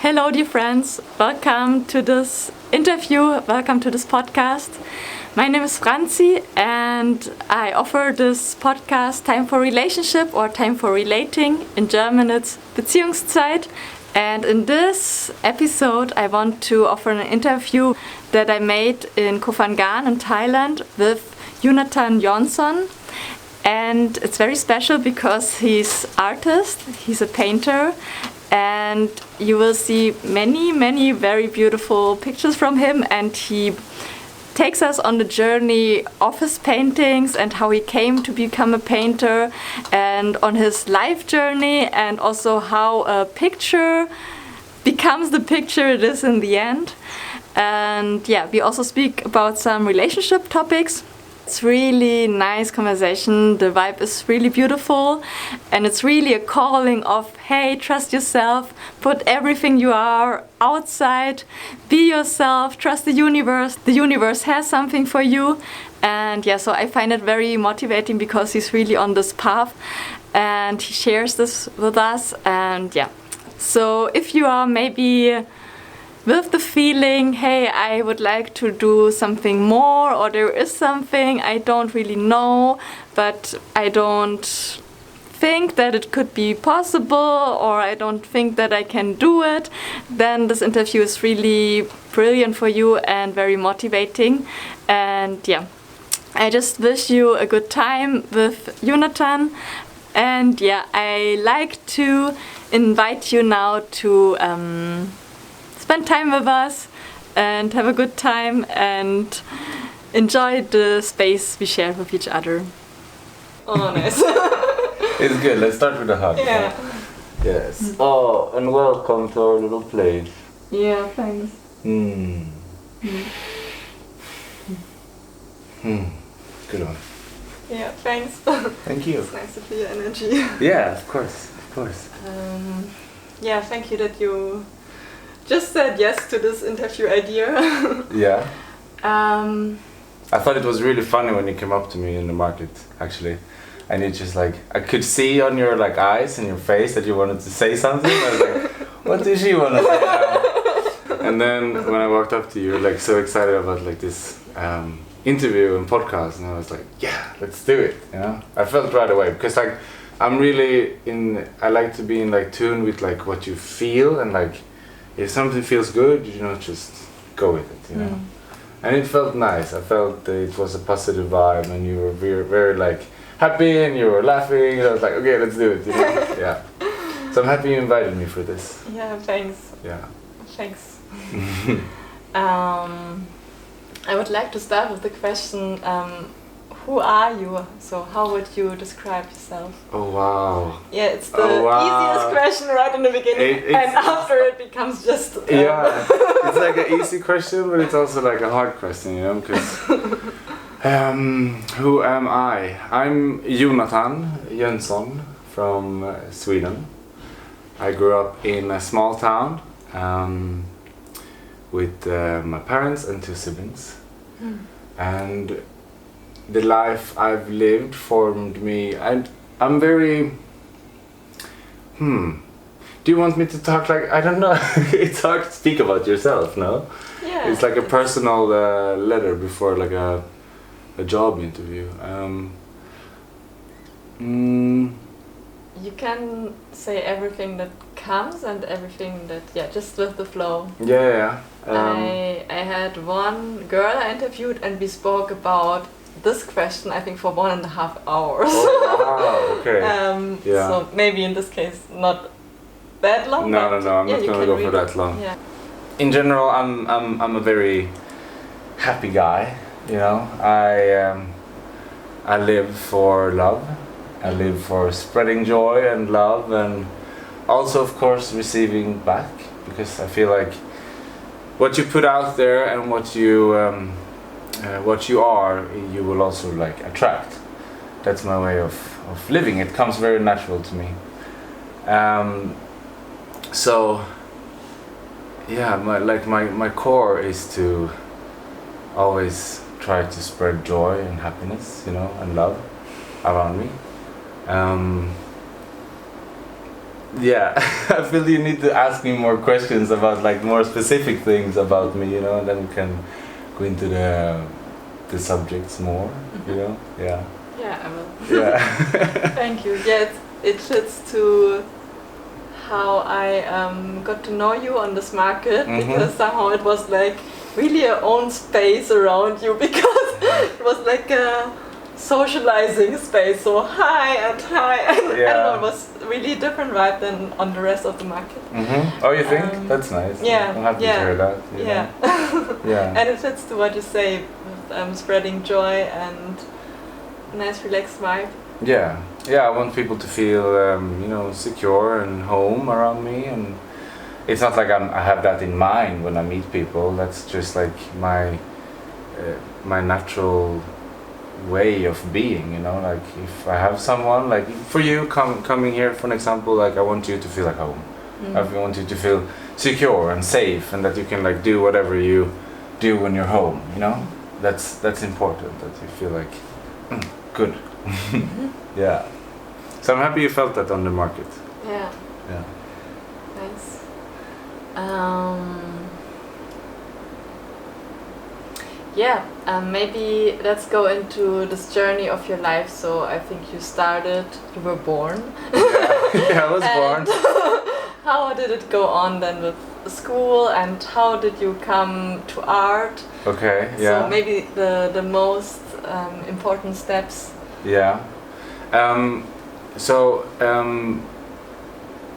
Hello, dear friends. Welcome to this interview. Welcome to this podcast. My name is Franzi, and I offer this podcast Time for Relationship or Time for Relating. In German, it's Beziehungszeit. And in this episode, I want to offer an interview that I made in Koh Phangan in Thailand with Jonathan Jönsson. And it's very special because he's artist, he's a painter, and you will see many very beautiful pictures from him, and he takes us on the journey of his paintings and how he came to become a painter, and on his life journey, and also how a picture becomes the picture it is in the end. And yeah, we also speak about some relationship topics. It's really nice conversation. The vibe is really beautiful, and it's really a calling of, hey, trust yourself, put everything you are outside, be yourself, trust the universe. The universe has something for you. And yeah, so I find it very motivating because he's really on this path and he shares this with us. And yeah, so if you are maybe with the feeling, hey, I would like to do something more, or there is something I don't really know, but I don't think that it could be possible, or I don't think that I can do it, then this interview is really brilliant for you and very motivating. And yeah, I just wish you a good time with Jonathan. And yeah, I like to invite you now to spend time with us and have a good time and enjoy the space we share with each other. Oh, nice. It's good. Let's start with a hug. Yeah. Yes. Oh, and welcome to our little place. Yeah, thanks. Good one. Yeah, thanks. Thank you. It's nice to feel your energy. Yeah, of course. Yeah, thank you that you just said yes to this interview idea. Yeah. I thought it was really funny when you came up to me in the market, actually. And you just like, I could see on your like eyes and your face that you wanted to say something. I was like, what does she want to say now? And then when I walked up to you, like so excited about like this interview and podcast, and I was like, yeah, let's do it. You know, I felt right away because like I'm really I like to be in like tune with like what you feel, and like if something feels good, you know, just go with it, you know. And it felt nice. I felt it was a positive vibe, and you were very like happy, and you were laughing. And I was like, okay, let's do it. You know? Yeah. So I'm happy you invited me for this. Yeah, thanks. Yeah. Thanks. I would like to start with the question, who are you? So how would you describe yourself? Oh wow. Yeah, it's the easiest question right in the beginning, and after it becomes just... Yeah, it's like an easy question, but it's also like a hard question, you know, because who am I? I'm Jonathan Jönsson from Sweden. I grew up in a small town with my parents and two siblings. And the life I've lived formed me. I'm very... Do you want me to talk like... I don't know. It's hard to speak about yourself, no? Yeah. It's like a personal letter before like a job interview. You can say everything that comes and everything that... Yeah, just with the flow. Yeah. I had one girl I interviewed, and we spoke about this question, I think, for 1.5 hours. Oh, wow, okay. Yeah. So maybe in this case not that long. No, I'm not gonna go for that long. Yeah. In general, I'm a very happy guy. You know, I live for love. I live for spreading joy and love, and also, of course, receiving back, because I feel like what you put out there and what you are, you will also like attract. That's my way of living. It comes very natural to me. So yeah, my core is to always try to spread joy and happiness, you know, and love around me. Yeah, I feel you need to ask me more questions about like more specific things about me, you know, and then we can go into the subjects more, you know. Yeah. Yeah, I will. Yeah. Thank you. Yeah, it fits to how I got to know you on this market, because somehow it was like really your own space around you, because it was like a socializing space, so hi and hi, and I don't know, it was really different vibe than on the rest of the market. Oh, you think? That's nice. Yeah, I'm happy to hear that. Yeah. Yeah. And it fits to what you say, with spreading joy and a nice relaxed vibe. Yeah, yeah. I want people to feel, you know, secure and home around me, and it's not like I have that in mind when I meet people. That's just like my natural way of being, you know. Like if I have someone, like for you coming here for an example, like I want you to feel like home. I want you to feel secure and safe, and that you can like do whatever you do when you're home, you know. That's important, that you feel like good. Yeah, so I'm happy you felt that on the market. Yeah. Nice. Maybe let's go into this journey of your life. So I think you were born. Yeah, I was born. How did it go on then with school, and how did you come to art? Okay, yeah. So maybe the most important steps. Yeah.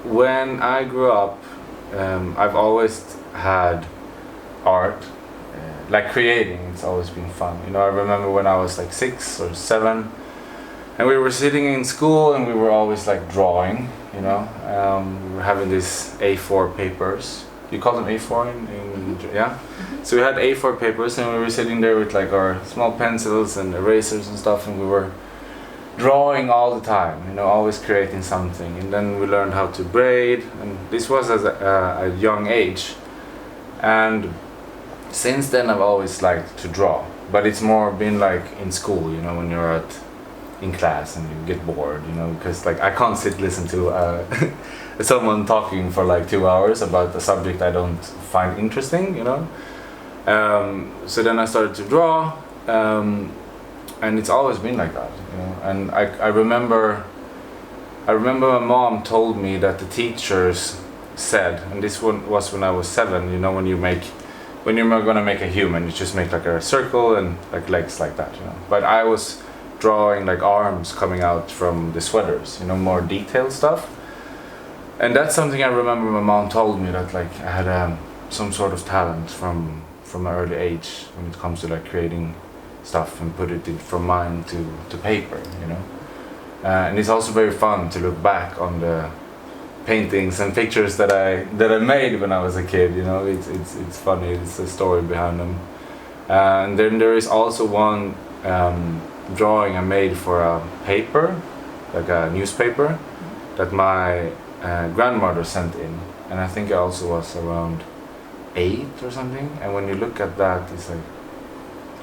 When I grew up, I've always had art. Like creating, it's always been fun. You know, I remember when I was like 6 or 7, and we were sitting in school and we were always like drawing, you know. We were having these A4 papers. You call them A4 in yeah? So we had A4 papers, and we were sitting there with like our small pencils and erasers and stuff, and we were drawing all the time, you know, always creating something. And then we learned how to braid, and this was at a young age. And since then I've always liked to draw, but it's more been like in school, you know, when you're in class and you get bored, you know, because like I can't listen to someone talking for like 2 hours about a subject I don't find interesting, you know. So then I started to draw, and it's always been like that, you know. And I remember my mom told me that the teachers said, and this one was when I was 7, you know, when you're gonna make a human, you just make like a circle and like legs like that, you know. But I was drawing like arms coming out from the sweaters, you know, more detailed stuff. And that's something I remember my mom told me, that like I had some sort of talent from an early age when it comes to like creating stuff and put it from mind to paper, you know. And it's also very fun to look back on the paintings and pictures that I made when I was a kid, you know. It's funny, it's a story behind them. And then there is also one drawing I made for a paper, like a newspaper, that my grandmother sent in, and I think I also was around 8 or something. And when you look at that, it's like,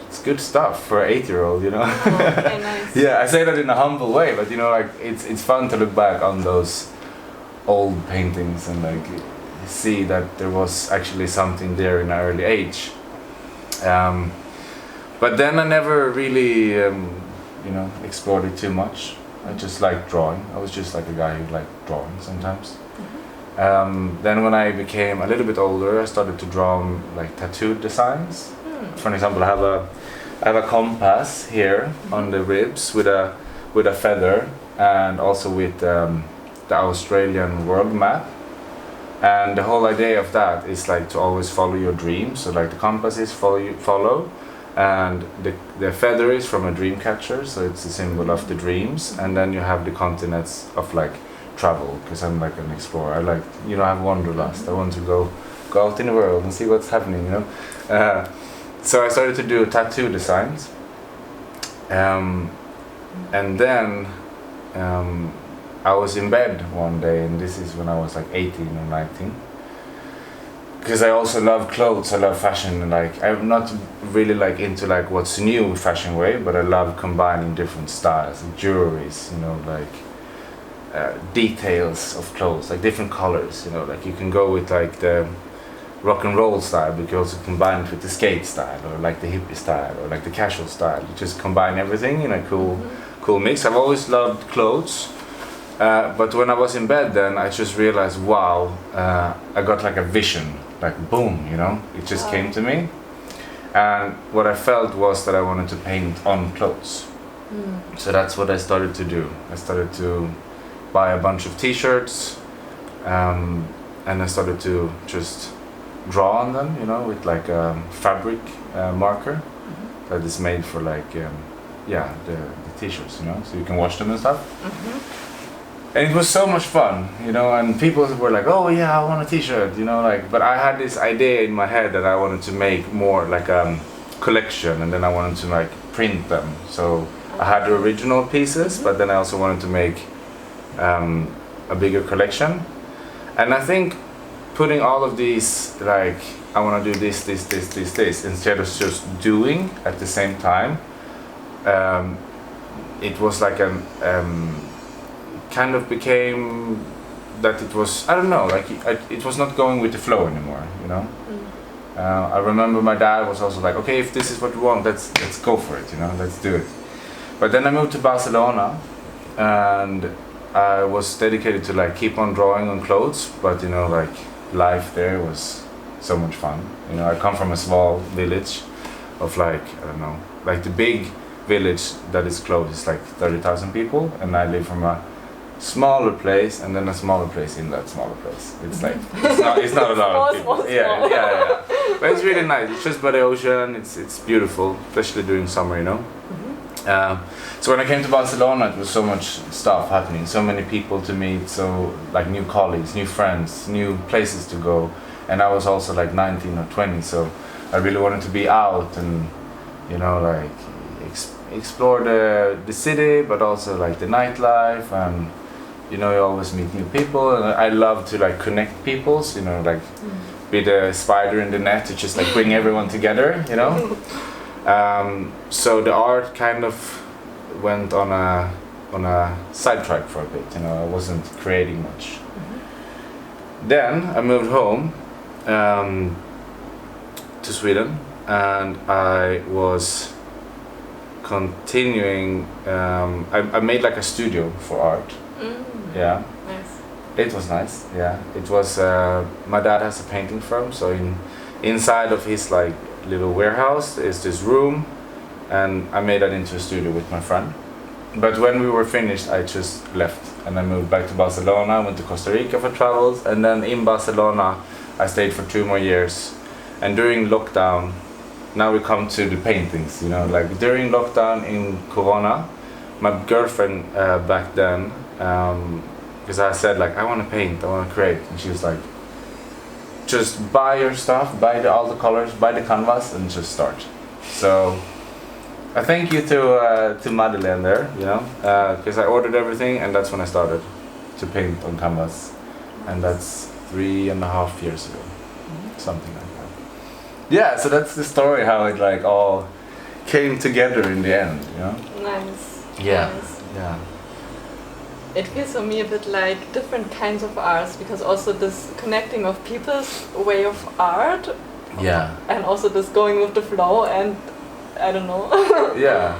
it's good stuff for an 8-year-old, you know. Oh, okay, nice. Yeah, I say that in a humble way, but you know, like it's fun to look back on those old paintings and like see that there was actually something there in an early age. But then I never really, you know, explored it too much. I just liked drawing. I was just like a guy who liked drawing sometimes. Then when I became a little bit older, I started to draw like tattoo designs. For example, I have a compass here on the ribs with a feather, and also with the Australian world map. And the whole idea of that is like to always follow your dreams. So like the compass is follow, and the feather is from a dream catcher, so it's a symbol of the dreams. And then you have the continents of like travel, because I'm like an explorer. I like, you know, I have wanderlust. I want to go out in the world and see what's happening, you know. So I started to do tattoo designs, and then I was in bed one day, and this is when I was like 18 or 19. Because I also love clothes, I love fashion, and like I'm not really like into like what's new fashion way, but I love combining different styles and jewelries, you know, like details of clothes, like different colors. You know, like you can go with like the rock and roll style, but you also combine it with the skate style, or like the hippie style, or like the casual style. You just combine everything in a cool mix. I've always loved clothes, but when I was in bed, then I just realized, wow, I got like a vision, like boom, you know, it just came to me. And what I felt was that I wanted to paint on clothes. So that's what I started to do. I started to buy a bunch of t-shirts, and I started to just draw on them, you know, with like a fabric marker that is made for like, the t-shirts, you know, so you can wash them and stuff. And it was so much fun, you know, and people were like, oh yeah, I want a t-shirt, you know, like, but I had this idea in my head that I wanted to make more like a collection, and then I wanted to like print them. So I had the original pieces, but then I also wanted to make a bigger collection. And I think putting all of these, like, I want to do this, instead of just doing at the same time, it was like kind of became that it was, I don't know, like it was not going with the flow anymore, you know. I remember my dad was also like, okay, if this is what you want, let's go for it, you know, let's do it. But then I moved to Barcelona, and I was dedicated to like keep on drawing on clothes, but you know, like life there was so much fun. You know, I come from a small village of like, I don't know, like the big village that is close is like 30,000 people, and I live from a smaller place and then a smaller place in that smaller place. It's like it's not a lot of people. Yeah. But it's really nice. It's just by the ocean. It's beautiful, especially during summer, you know. So when I came to Barcelona, it was so much stuff happening, so many people to meet, so like new colleagues, new friends, new places to go, and I was also like 19 or 20, so I really wanted to be out and, you know, like explore the city, but also like the nightlife, and you know, you always meet new people, and I love to like connect peoples, you know, like be the spider in the net to just like bring everyone together, you know. So the art kind of went on a sidetrack for a bit, you know. I wasn't creating much. Then I moved home to Sweden, and I was continuing. I made like a studio for art. Yeah. Nice. It was nice. Yeah. It was. My dad has a painting firm, so inside of his like little warehouse is this room, and I made that into a studio with my friend. But when we were finished, I just left, and I moved back to Barcelona. I went to Costa Rica for travels, and then in Barcelona I stayed for 2 more years. And during lockdown, now we come to the paintings, you know, like during lockdown in Corona, my girlfriend back then, because I said like, I want to paint, I want to create, and she was like, just buy your stuff, buy all the colors, buy the canvas, and just start. So I thank you to Madeleine there, you know, because I ordered everything, and that's when I started to paint on canvas, and that's 3.5 years ago, something like that. Yeah, so that's the story, how it like all came together in the end, you know. Nice. Yeah. Nice. Yeah. It feels for me a bit like different kinds of arts, because also this connecting of people's way of art, Yeah. and also this going with the flow, and I don't know. Yeah.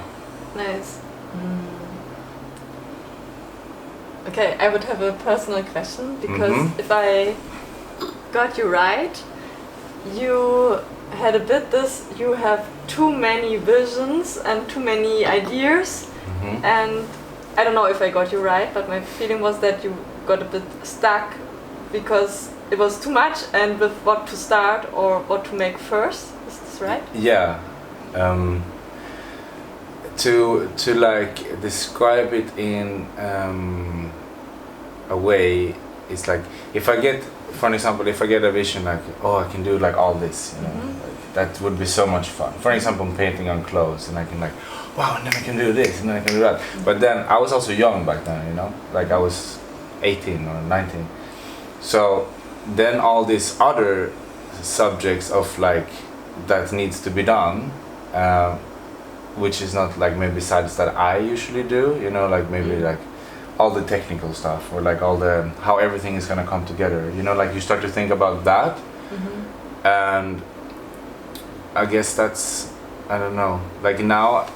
Nice. Okay, I would have a personal question, because if I got you right, you had a bit this, you have too many visions and too many ideas, and I don't know if I got you right, but my feeling was that you got a bit stuck because it was too much, and with what to start or what to make first. Is this right? Yeah. To like describe it in a way, it's like if I get, for example, if I get a vision like, oh, I can do like all this, you know, like, that would be so much fun. For example, painting on clothes, and I can like, wow, and then I can do this, and then I can do that. But then I was also young back then, you know, like I was 18 or 19. So then all these other subjects of like that needs to be done, which is not like maybe sides that I usually do, you know, like maybe like all the technical stuff, or like all the how everything is gonna come together. You know, like you start to think about that, and I guess that's, I don't know, like now.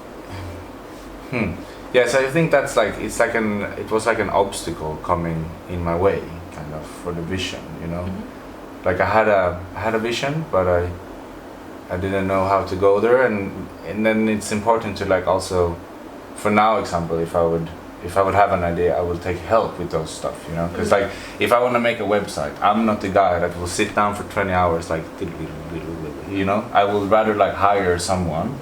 Yes, I think that's like it was like an obstacle coming in my way, kind of, for the vision. You know, like I had a vision, but I didn't know how to go there, and then it's important to like also, for now example, if I would have an idea, I will take help with those stuff, you know, because like if I want to make a website, I'm not the guy that will sit down for 20 hours like, you know, I would rather like hire someone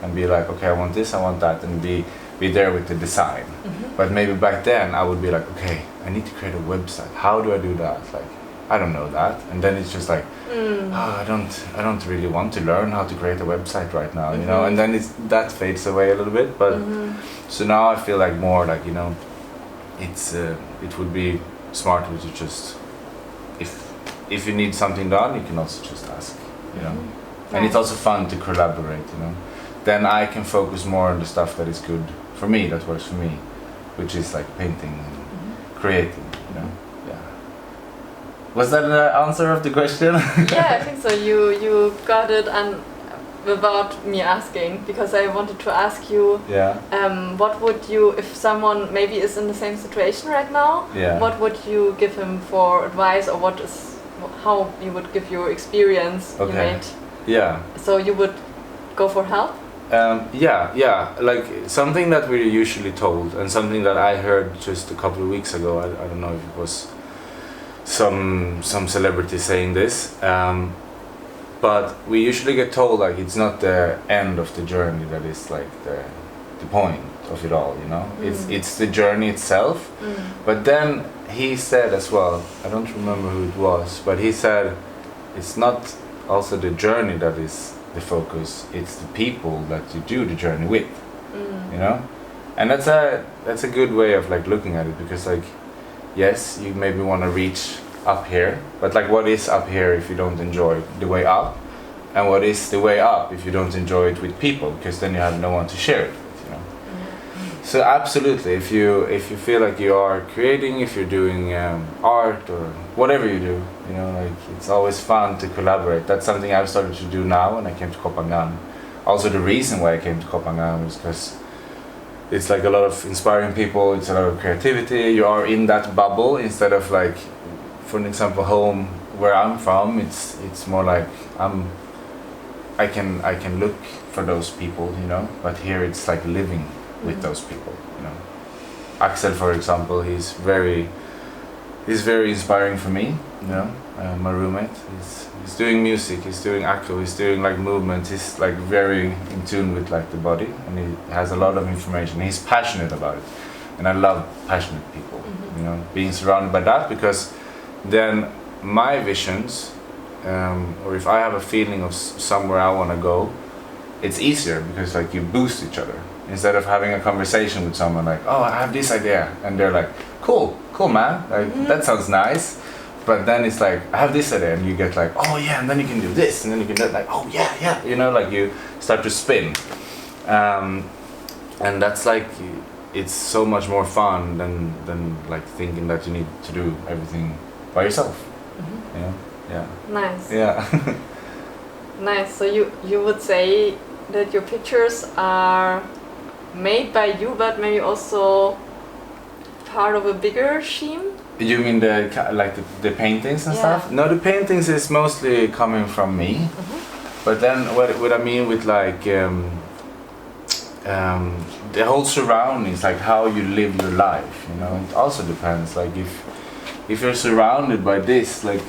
and be like, okay, I want this, I want that, and be there with the design. But maybe back then I would be like, okay, I need to create a website. How do I do that? Like, I don't know that. And then it's just like, I don't really want to learn how to create a website right now, you know. And then that fades away a little bit. But so now I feel like more like, you know, it would be smarter to just, if you need something done, you can also just ask, you know. And it's also fun to collaborate, you know. Then I can focus more on the stuff that is good for me, that works for me, which is like painting and creating, you know. Yeah. Was that an answer of the question? Yeah, I think so. You got it, and without me asking, because I wanted to ask you, what would you, if someone maybe is in the same situation right now, what would you give him for advice, or how you would give your experience you made? Yeah. So you would go for help? Like something that we're usually told, and something that I heard just a couple of weeks ago, I don't know if it was some celebrity saying this, but we usually get told like it's not the end of the journey that is like the point of it all, you know. It's the journey itself. But then he said as well, I don't remember who it was, but he said it's not also the journey that is the focus, it's the people that you do the journey with, you know. And that's a good way of like looking at it, because like, yes, you maybe want to reach up here, but like what is up here if you don't enjoy the way up, and what is the way up if you don't enjoy it with people, because then you have no one to share it with, you know. So absolutely, if you feel like you are creating, if you're doing art or whatever you do, you know, like it's always fun to collaborate. That's something I've started to do now when I came to Kopangan. Also the reason why I came to Kopangan was because it's like a lot of inspiring people, it's a lot of creativity, you are in that bubble, instead of like, for an example, home where I'm from, it's more like I can look for those people, you know, but here it's like living with those people, you know. Axel, for example, he's very inspiring for me, you know. My roommate, he's doing music, he's doing acro, he's doing like movement, he's like very in tune with like the body, and he has a lot of information, he's passionate about it, and I love passionate people, you know, being surrounded by that, because then my visions, or if I have a feeling of somewhere I want to go, it's easier, because like you boost each other, instead of having a conversation with someone like, oh, I have this idea, and they're like, cool man, like that sounds nice. But then it's like, I have this idea, and you get like, oh yeah, and then you can do this, and then you can do it, like, oh yeah, you know, like you start to spin. And that's like, it's so much more fun than like thinking that you need to do everything by yourself, you know? Yeah. Nice. Yeah. Nice. So you would say that your pictures are made by you, but maybe also part of a bigger scheme? You mean the paintings and stuff? No, the paintings is mostly coming from me. But then what I mean with like the whole surroundings, like how you live your life, you know, it also depends. Like if you're surrounded by this, like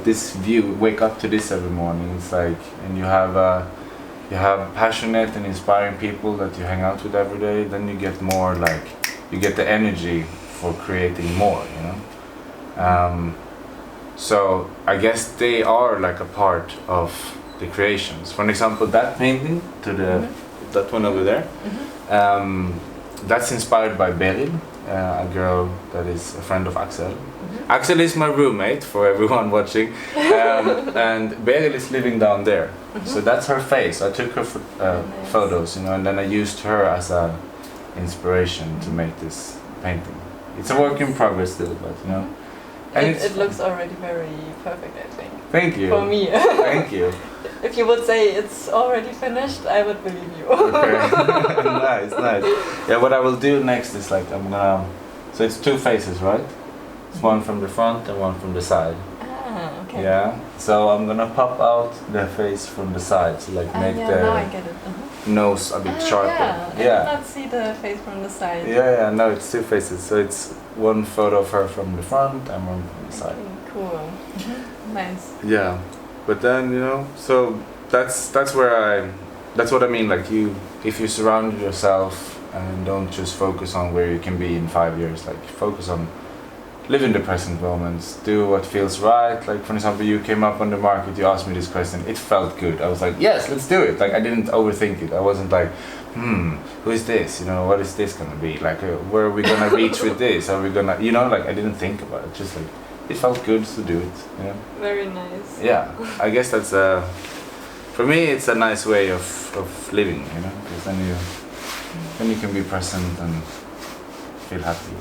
this view, wake up to this every morning, it's like, and you have passionate and inspiring people that you hang out with every day, then you get more like, you get the energy for creating more, you know. So I guess they are like a part of the creations. For example, that painting to the that one over there, that's inspired by Beryl, a girl that is a friend of Axel. Axel is my roommate, for everyone watching, and Beryl is living down there. So that's her face. I took her photos, you know, and then I used her as a inspiration to make this painting. It's a work in progress still, but you know. And it looks already very perfect, I think. Thank you. For me. Thank you. If you would say it's already finished, I would believe you. Okay. Nice. Yeah, what I will do next is like I'm gonna. So it's two faces, right? It's one from the front and one from the side. Ah, okay. Yeah. So I'm gonna pop out the face from the side, so like make yeah, the now I get it. nose a bit sharper. Yeah. I did not see the face from the side. Yeah. No, it's two faces. So it's one photo of her from the front and one from the side. Cool. Nice. Yeah, but then you know, so that's what I mean. Like if you surround yourself and don't just focus on where you can be in 5 years, like focus on living the present moments, do what feels right. Like for example, you came up on the market, you asked me this question, it felt good. I was like, yes, let's do it. Like I didn't overthink it. I wasn't like, who is this? You know, what is this gonna be? Like, where are we gonna reach with this? Are we gonna, you know, like I didn't think about it. Just like it felt good to do it. You know? Very nice. Yeah, I guess that's for me it's a nice way of living. You know, because then you can be present and feel happy.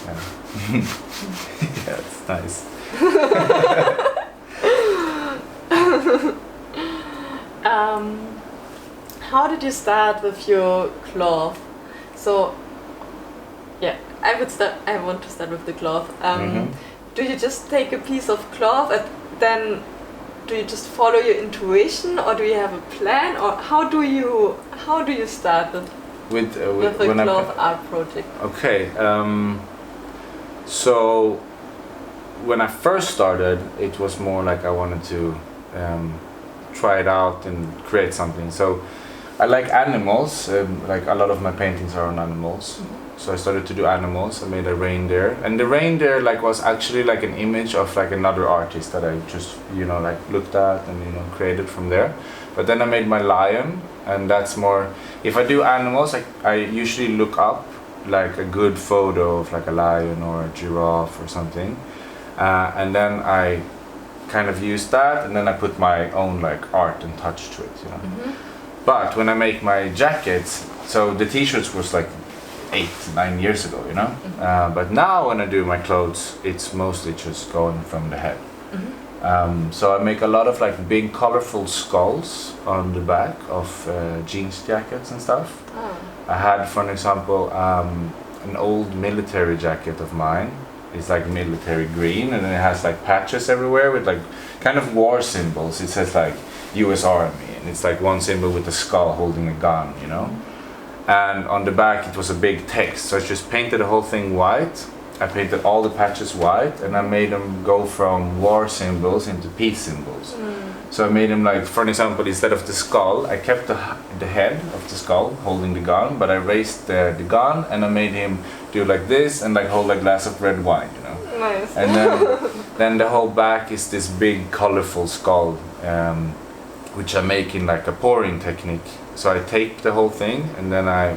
Yeah. Yeah, it's nice. How did you start with your cloth? So, yeah, I want to start with the cloth. Do you just take a piece of cloth and then do you just follow your intuition, or do you have a plan, or how do you start with a cloth art project? Okay. So when I first started, it was more like I wanted to try it out and create something. So I like animals. Like a lot of my paintings are on animals. So I started to do animals. I made a reindeer, and the reindeer like was actually like an image of like another artist that I just like looked at and created from there. But then I made my lion, and that's more. If I do animals, I usually look up like a good photo of like a lion or a giraffe or something, and then I kind of use that, and then I put my own like art and touch to it. But when I make my jackets, so the t-shirts was like 8-9 years ago, but now when I do my clothes, it's mostly just going from the head. So I make a lot of like big colorful skulls on the back of jeans jackets and stuff. I had, for an example, an old military jacket of mine. It's like military green, and then it has like patches everywhere with like kind of war symbols. It says like US Army, and it's like one symbol with a skull holding a gun, And on the back it was a big text, so I just painted the whole thing white. I painted all the patches white, and I made them go from war symbols into peace symbols. So I made them like, for an example, instead of the skull, I kept the head of the skull holding the gun, but I raised the gun, and I made him do like this and like hold a glass of red wine, Nice. And then the whole back is this big colorful skull, which I make in like a pouring technique. So I tape the whole thing, and then I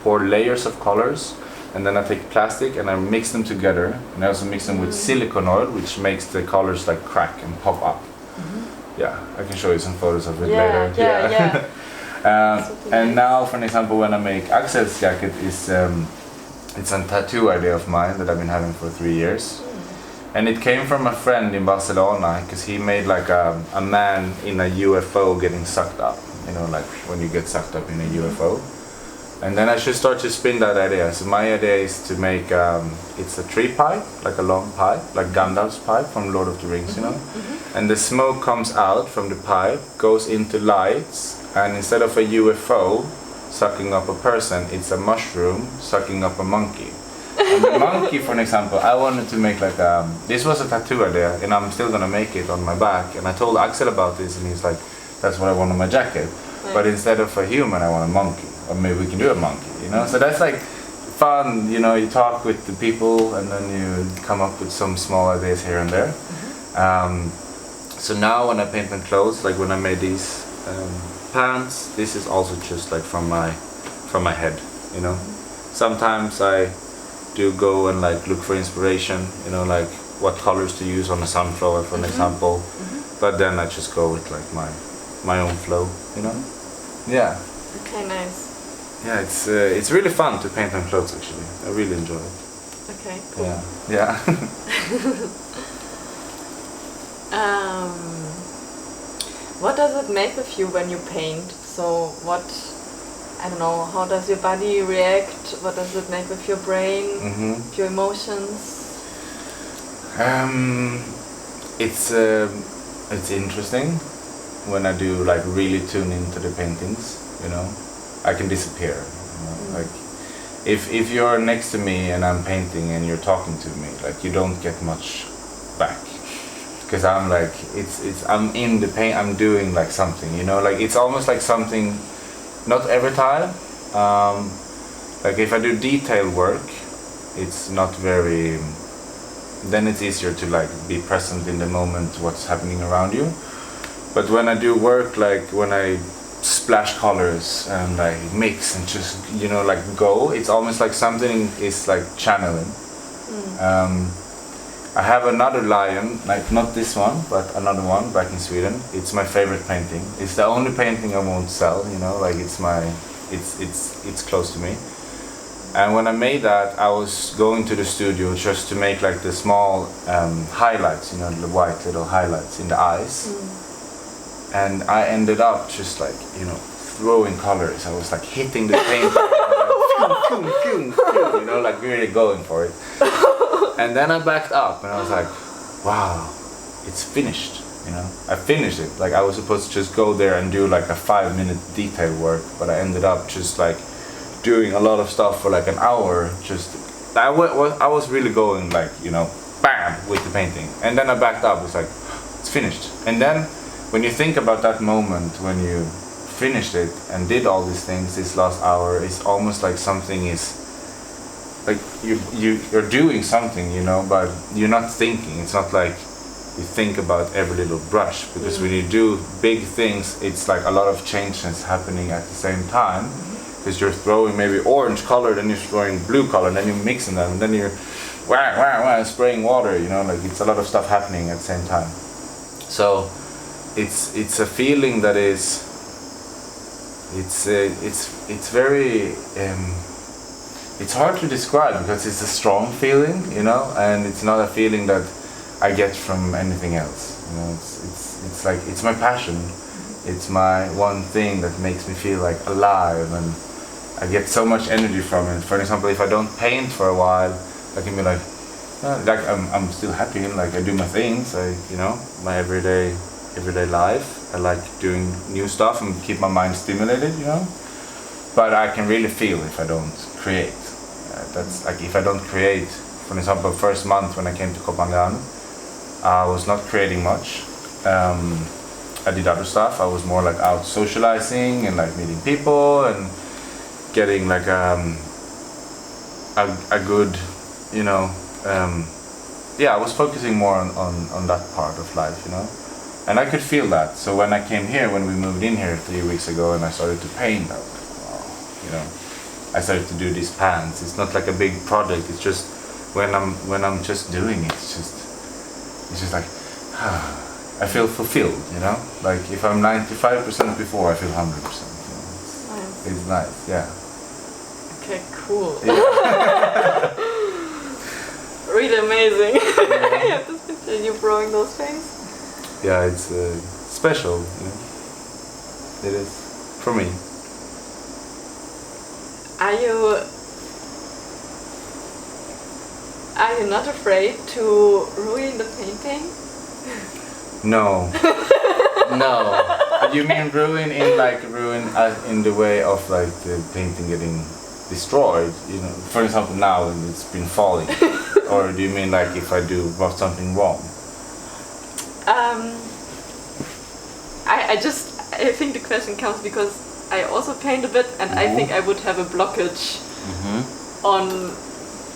pour layers of colors, and then I take plastic and I mix them together, and I also mix them with silicone oil, which makes the colors like crack and pop up. Yeah, I can show you some photos of it later. Yeah. And now, for an example, when I make Axel's jacket, it's a tattoo idea of mine that I've been having for 3 years. And it came from a friend in Barcelona, because he made like a man in a UFO getting sucked up. Like when you get sucked up in a UFO. And then I should start to spin that idea. So my idea is to make, it's a tree pipe, like a long pipe, like Gandalf's pipe from Lord of the Rings, And the smoke comes out from the pipe, goes into lights, and instead of a UFO sucking up a person, it's a mushroom sucking up a monkey. And the monkey, for an example, I wanted to make like this was a tattoo idea, and I'm still gonna make it on my back. And I told Axel about this, and he's like, that's what I want on my jacket. But instead of a human, I want a monkey. Or maybe we can do a monkey, So that's like fun, you talk with the people, and then you come up with some small ideas here and there. So now when I paint my clothes, like when I made these pants, this is also just like from my head, Sometimes I do go and like look for inspiration, like what colors to use on a sunflower, for an example. But then I just go with like my own flow, Yeah. Okay, nice. Yeah, it's really fun to paint on clothes actually. I really enjoy it. Okay, cool. Yeah. What does it make with you when you paint? So what, I don't know, how does your body react? What does it make with your brain, with your emotions? It's interesting when I do like really tune into the paintings, you know. I can disappear, you know? Like if you're next to me and I'm painting and you're talking to me, like you don't get much back. Because I'm like, I'm in the paint, I'm doing like something, you know, like it's almost like something, not every time, like if I do detail work, it's not very, then it's easier to like be present in the moment, what's happening around you. But when I do work, like when I splash colors and I mix and just, you know, like go, it's almost like something is like channeling. I have another lion, like not this one, but another one back in Sweden. It's my favorite painting. It's the only painting I won't sell, you know, like it's close to me. And when I made that, I was going to the studio just to make like the small highlights, you know, the white little highlights in the eyes. And I ended up just like, you know, throwing colors. I was like hitting the paint, like, you know, like really going for it. And then I backed up and I was like, wow, it's finished, you know. I finished it. Like I was supposed to just go there and do like a 5-minute detail work, but I ended up just like doing a lot of stuff for like an hour. Just I was really going like, you know, bam, with the painting. And then I backed up. It's like, it's finished. And then when you think about that moment when you finished it and did all these things this last hour, it's almost like something is like you're doing something, you know, but you're not thinking. It's not like you think about every little brush, because when you do big things, it's like a lot of changes happening at the same time, because you're throwing maybe orange color, then you're throwing blue color, and then you're mixing them, and then you're spraying water, you know, like it's a lot of stuff happening at the same time. So it's a feeling that is it's very it's hard to describe, because it's a strong feeling, you know, and it's not a feeling that I get from anything else, you know. It's like, it's my passion. It's my one thing that makes me feel like alive, and I get so much energy from it. For example, if I don't paint for a while, I can be like I'm still happy, and like I do my things, you know, my everyday life. I like doing new stuff and keep my mind stimulated, you know. But I can really feel if I don't create. That's like, if I don't create, for example, first month when I came to Costa Rica, I was not creating much. I did other stuff. I was more like out socializing and like meeting people and getting like a good, you know, I was focusing more on that part of life, you know. And I could feel that. So when I came here, when we moved in here 3 weeks ago, and I started to paint, I was like, wow, you know. I started to do these pans. It's not like a big project. It's just when I'm just doing it, it's just like I feel fulfilled, you know. Like if I'm 95% before, I feel 100%. You know? It's nice, yeah. Okay, cool. Yeah. Really amazing. I have this picture of you throwing those things. Yeah, it's special, you know. It is for me. Are you not afraid to ruin the painting? No. No. You mean ruin in the way of like the painting getting destroyed, you know? For example, now it's been falling. Or do you mean like if I do something wrong? I think the question comes because I also paint a bit, and I think I would have a blockage on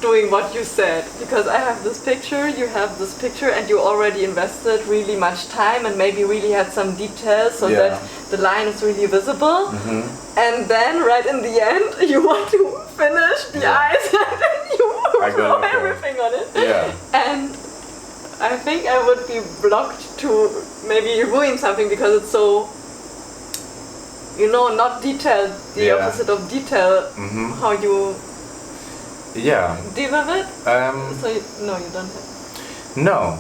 doing what you said, because I have this picture, you have this picture, and you already invested really much time and maybe really had some details so that the line is really visible. And then right in the end you want to finish the eyes and then you throw everything on it. Yeah. And I think I would be blocked to maybe ruin something because it's so, you know, not detailed, the opposite of detail, how you Yeah. Do you have it? So no, you don't have. No.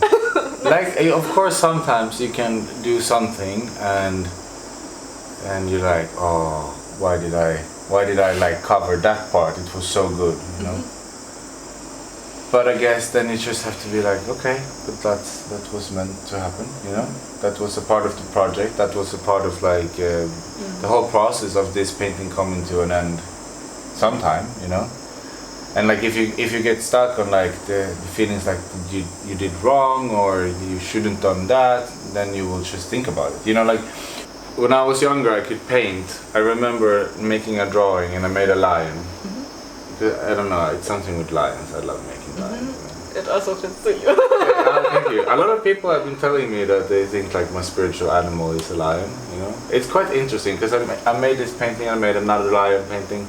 Like, of course, sometimes you can do something and you're like, oh, why did I like cover that part? It was so good, you know. But I guess then you just have to be like, okay, but that was meant to happen, you know. That was a part of the project. That was a part of like the whole process of this painting coming to an end, sometime, you know. And like if you get stuck on like the feelings like you did wrong or you shouldn't done that, then you will just think about it, you know. Like when I was younger, I could paint. I remember making a drawing and I made a lion. I don't know, it's something with lions. I love making lions. It also fits to you. Yeah, thank you. A lot of people have been telling me that they think like my spiritual animal is a lion, you know. It's quite interesting because I made this painting, I made another lion painting,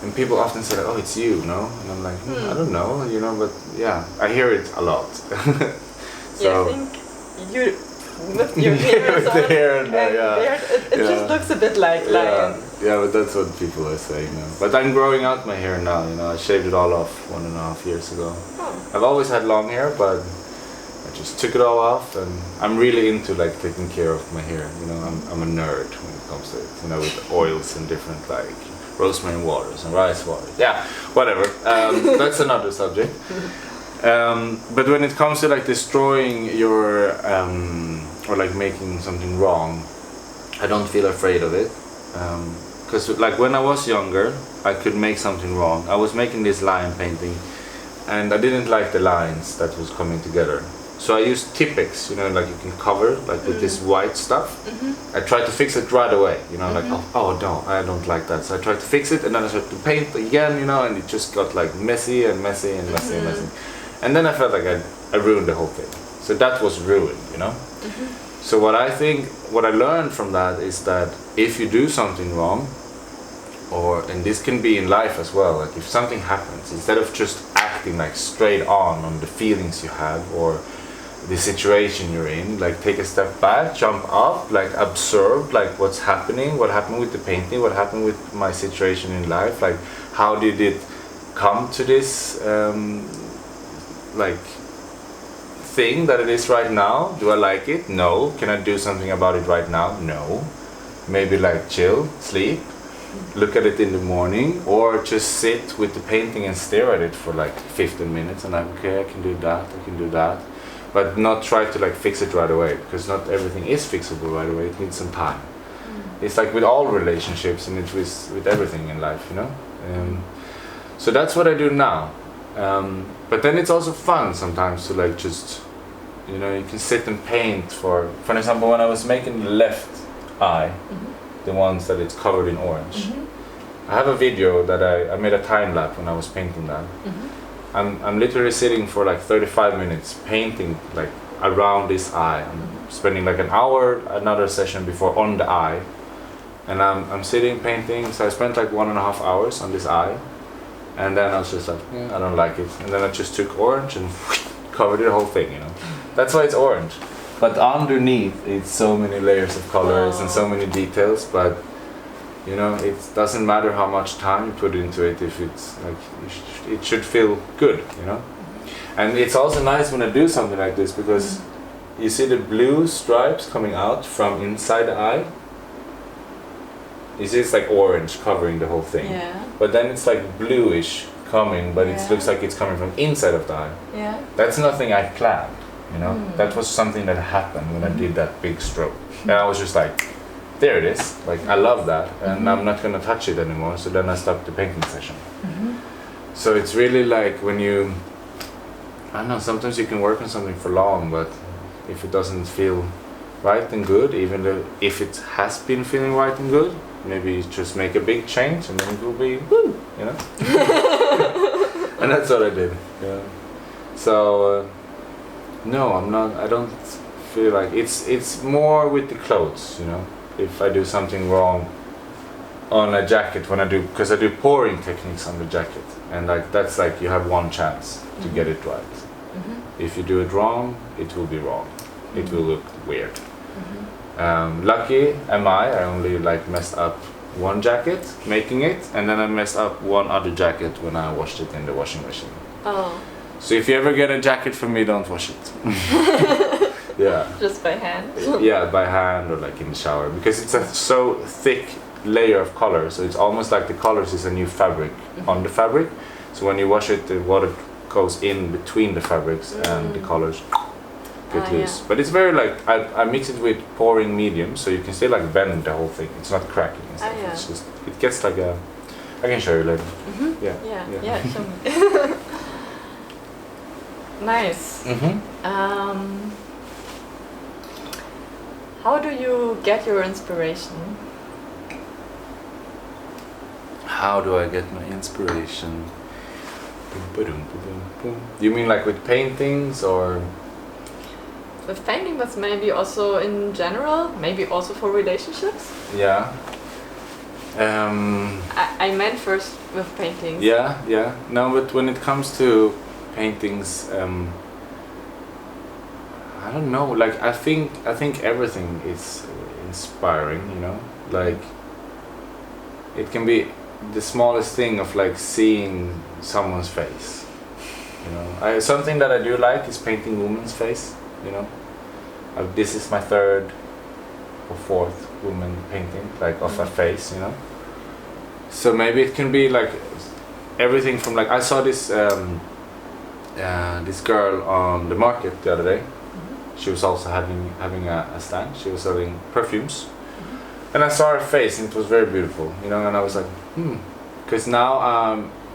and people often say like, oh, it's you, no? And I'm like, I don't know, you know, but yeah, I hear it a lot. So, yeah, I think you with your hair, with the hair and beard, it just looks a bit like lion. Yeah, but that's what people are saying now. But I'm growing out my hair now, you know. I shaved it all off 1.5 years ago. I've always had long hair, but I just took it all off, and I'm really into like taking care of my hair. You know, I'm a nerd when it comes to it. You know, with oils and different like rosemary waters and rice waters. Yeah, whatever. That's another subject. But when it comes to like destroying your or like making something wrong, I don't feel afraid of it. Because like when I was younger, I could make something wrong. I was making this lion painting, and I didn't like the lines that was coming together. So I used Tipex, you know, like you can cover like with this white stuff. I tried to fix it right away, you know, like oh no, I don't like that. So I tried to fix it, and then I started to paint again, you know, and it just got like messy and messy and messy and messy. And then I felt like I ruined the whole thing. So that was ruined, you know. So what I learned from that is that if you do something wrong, and this can be in life as well, like if something happens, instead of just acting like straight on the feelings you have or the situation you're in, like take a step back, jump up, like observe like what's happening, what happened with the painting, what happened with my situation in life, like how did it come to this like thing that it is right now. Do I like it? No. Can I do something about it right now? No. Maybe like chill, sleep, look at it in the morning, or just sit with the painting and stare at it for like 15 minutes and like, okay, I can do that, but not try to like fix it right away, because not everything is fixable right away. It needs some time. It's like with all relationships, and it's with everything in life, you know. So that's what I do now. But then it's also fun sometimes to like just, you know, you can sit and paint for example, when I was making the left eye, the ones that it's covered in orange, I have a video that I made a time lapse when I was painting that. I'm literally sitting for like 35 minutes painting like around this eye. I'm spending like an hour, another session before on the eye, and I'm sitting painting. So I spent like 1.5 hours on this eye. And then I was just like, I don't like it. And then I just took orange and covered the whole thing, you know. That's why it's orange. But underneath, it's so many layers of colors and so many details. But, you know, it doesn't matter how much time you put into it if it's like, it should feel good, you know. And it's also nice when I do something like this, because you see the blue stripes coming out from inside the eye. You see it's like orange covering the whole thing. Yeah. But then it's like bluish coming, but it looks like it's coming from inside of the eye. Yeah. That's nothing I planned, you know. That was something that happened when I did that big stroke. And I was just like, there it is. Like, I love that. And I'm not going to touch it anymore. So then I stopped the painting session. So it's really like when you, I don't know, sometimes you can work on something for long, but if it doesn't feel right and good, even though if it has been feeling right and good, maybe just make a big change and then it will be woo, you know. And that's what I did. Yeah. So no, I'm not. I don't feel like it's more with the clothes, you know. If I do something wrong on a jacket, because I do pouring techniques on the jacket, and like that's like you have one chance to get it right. If you do it wrong, it will be wrong. It will look weird. Lucky am I only like messed up one jacket making it, and then I messed up one other jacket when I washed it in the washing machine. Oh. So if you ever get a jacket from me, don't wash it. Yeah. Just by hand? Yeah, by hand or like in the shower, because it's a so thick layer of color, so it's almost like the colors is a new fabric on the fabric. So when you wash it, the water goes in between the fabrics and the colors get loose. Yeah. But it's very like, I mix it with pouring medium, so you can still like bend the whole thing. It's not cracking and stuff. Yeah. It's just, it gets like a, I can show you later. Yeah, show me. Nice. How do you get your inspiration? How do I get my inspiration? You mean like with paintings or? With painting, but maybe also in general, maybe also for relationships? Yeah. I meant first with paintings. Yeah. No, but when it comes to paintings, I don't know. Like I think everything is inspiring. You know, like it can be the smallest thing of like seeing someone's face. You know, something that I do like is painting woman's face. You know, this is my third or fourth woman painting, like of a face. You know, so maybe it can be like everything from like I saw this this girl on the market the other day. She was also having a stand. She was selling perfumes, and I saw her face, and it was very beautiful, you know. And I was like, because now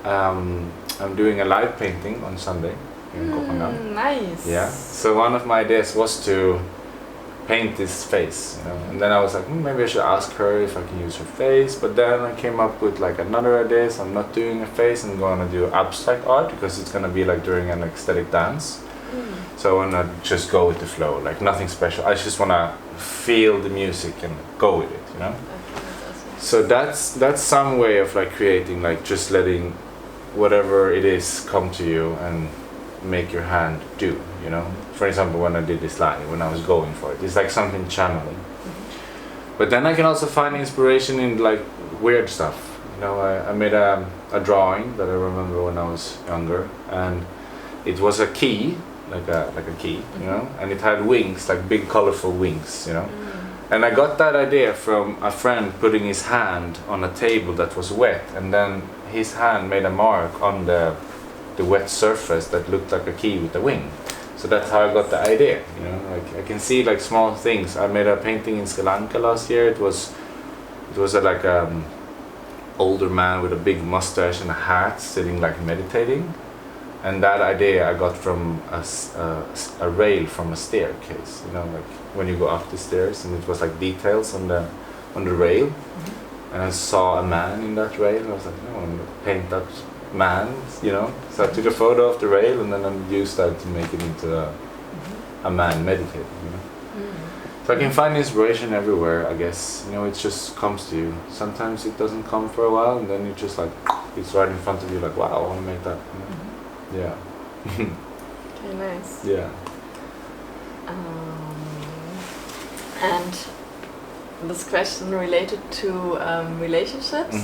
I'm doing a live painting on Sunday in Copenhagen. Nice. Yeah. So one of my ideas was to paint this face, you know. And then I was like, maybe I should ask her if I can use her face. But then I came up with like another idea. So I'm not doing a face. I'm going to do abstract art because it's going to be like during an ecstatic dance. So I want to just go with the flow, like nothing special. I just want to feel the music and go with it, you know. So that's some way of like creating, like just letting whatever it is come to you and make your hand do, you know. For example, when I did this line, when I was going for it, it's like something channeling. But then I can also find inspiration in like weird stuff. You know, I made a drawing that I remember when I was younger, and it was a key. Like a key, you know, and it had wings, like big colorful wings, you know. And I got that idea from a friend putting his hand on a table that was wet, and then his hand made a mark on the wet surface that looked like a key with a wing. So that's how I got the idea, you know. Like I can see like small things. I made a painting in Sri Lanka last year. It was like older man with a big mustache and a hat sitting like meditating. And that idea I got from a rail from a staircase, you know, like when you go up the stairs, and it was like details on the rail. And I saw a man in that rail, and I was like, no, I'm gonna paint that man, you know. So I took a photo of the rail, and then I used that to make it into a man meditating, you know. So I can find inspiration everywhere, I guess. You know, it just comes to you. Sometimes it doesn't come for a while, and then you just like, it's right in front of you, like, wow, I want to make that. You know? Yeah. Okay, nice. Yeah. And this question related to relationships.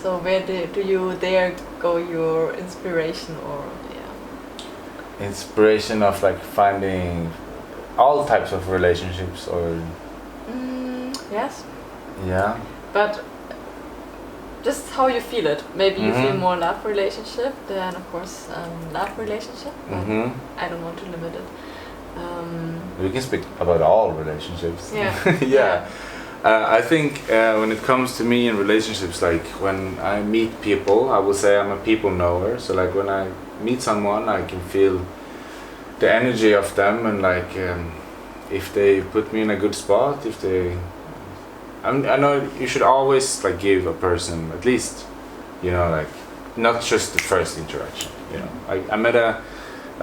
So where do you there go your inspiration, or inspiration of like finding all types of relationships, or yes. Yeah. But just how you feel it. Maybe you feel more love relationship than, of course, love relationship. I don't want to limit it. We can speak about all relationships. Yeah. Yeah. I think when it comes to me and relationships, like when I meet people, I would say I'm a people knower. So like when I meet someone, I can feel the energy of them, and like if they put me in a good spot, if they I know you should always like give a person at least, you know, like not just the first interaction. You know, I met a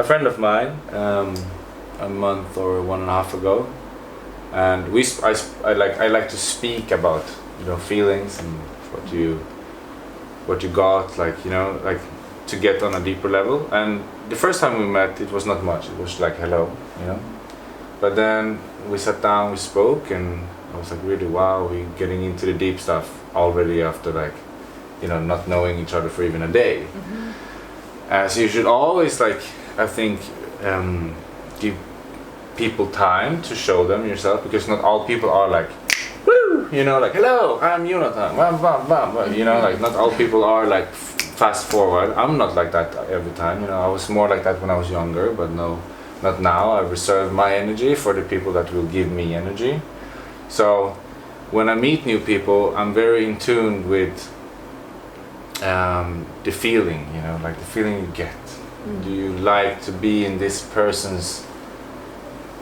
friend of mine a month or 1.5 ago, and I like to speak about, you know, feelings and what you got, like, you know, like to get on a deeper level. And the first time we met, it was not much. It was like hello, you know. But then we sat down, we spoke, and I was like, really, wow, we're getting into the deep stuff already after like, you know, not knowing each other for even a day. So you should always, like, I think, give people time to show them yourself, because not all people are like, woo, you know, like, hello, I'm Jonathan, bam, bam, bam, you know, like, not all people are like fast forward. I'm not like that every time, you know. I was more like that when I was younger, but no, not now. I reserve my energy for the people that will give me energy. So when I meet new people, I'm very in tune with the feeling, you know, like the feeling you get. Do you like to be in this person's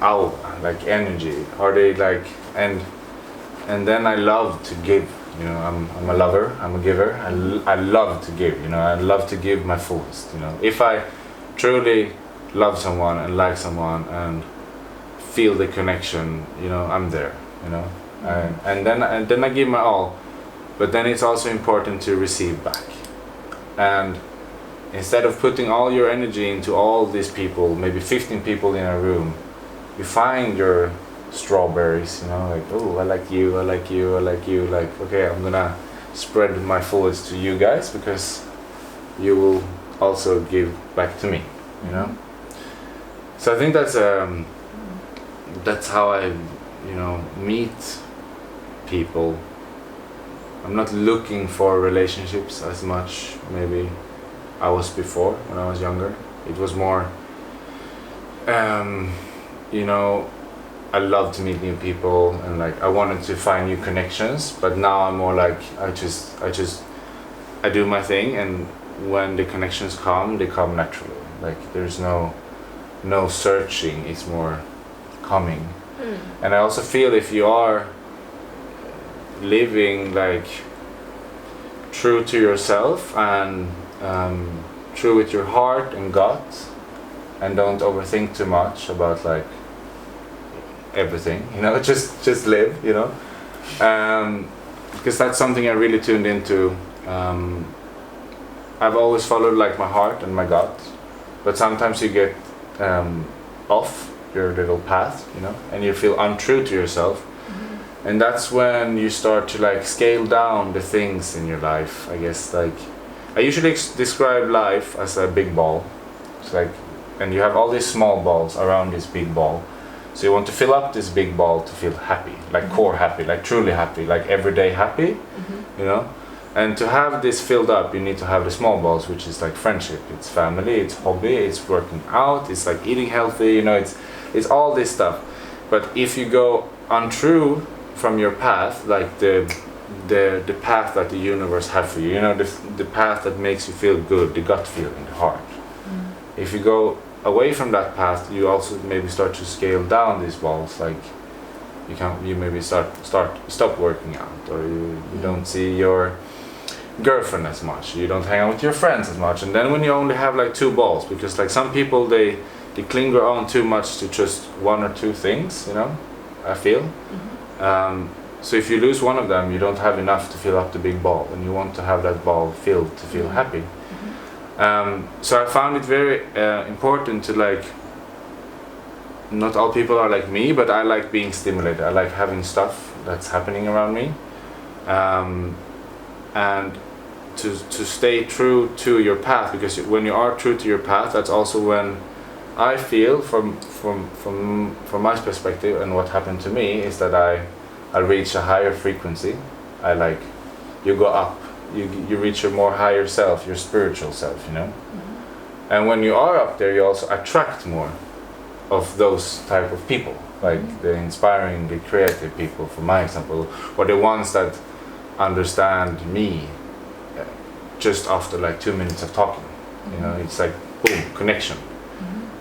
aura, like energy? Are they like, and then I love to give, you know. I'm a lover, I'm a giver. I love to give, you know. I love to give my fullest, you know. If I truly love someone and like someone and feel the connection, you know, I'm there, you know. And then I give my all. But then it's also important to receive back. And instead of putting all your energy into all these people, maybe 15 people in a room, you find your strawberries, you know, like, oh, I like you, I like you, I like you, like, okay, I'm gonna spread my fullest to you guys, because you will also give back to me, you know. So I think that's how I, you know, meet people. I'm not looking for relationships as much maybe I was before when I was younger. It was more, you know, I love to meet new people, and like I wanted to find new connections. But now I'm more like I do my thing, and when the connections come, they come naturally. Like there's no searching. It's more coming. And I also feel if you are living like true to yourself and true with your heart and gut, and don't overthink too much about like everything, you know, just live, you know, because that's something I really tuned into. I've always followed like my heart and my gut, but sometimes you get off your little path, you know, and you feel untrue to yourself. And that's when you start to like scale down the things in your life, I guess. Like I usually describe life as a big ball. It's like, and you have all these small balls around this big ball. So you want to fill up this big ball to feel happy, like core happy, like truly happy, like everyday happy, you know. And to have this filled up, you need to have the small balls, which is like friendship, it's family, it's hobby, it's working out, it's like eating healthy, you know, it's all this stuff. But if you go untrue from your path, like the path that the universe has for you, you know, the path that makes you feel good, the gut feeling, the heart. If you go away from that path, you also maybe start to scale down these balls, like you maybe stop working out, or you don't see your girlfriend as much, you don't hang out with your friends as much. And then when you only have like two balls, because like some people they cling on too much to just one or two things, you know, I feel. So if you lose one of them, you don't have enough to fill up the big ball, and you want to have that ball filled to feel happy. So I found it very important to like, not all people are like me, but I like being stimulated. I like having stuff that's happening around me, and to stay true to your path, because when you are true to your path, that's also when I feel from my perspective, and what happened to me is that I reach a higher frequency. You go up, you reach your more higher self, your spiritual self, you know. And when you are up there, you also attract more of those type of people, like the inspiring, the creative people, for my example, or the ones that understand me just after like 2 minutes of talking, you know. It's like boom, connection.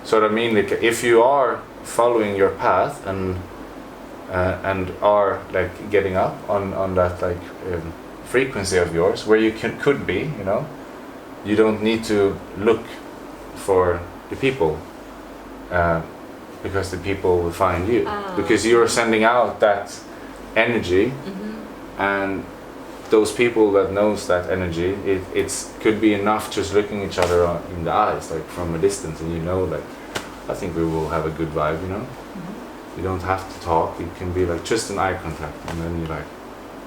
So I mean, like if you are following your path and are like getting up on that like frequency of yours, where you could be, you know, you don't need to look for the people, because the people will find you, because you're sending out that energy, and those people that knows that energy, it's could be enough just looking each other in the eyes, like from a distance, and you know, like I think we will have a good vibe, you know. You don't have to talk. You can be like just an eye contact, and then you're like,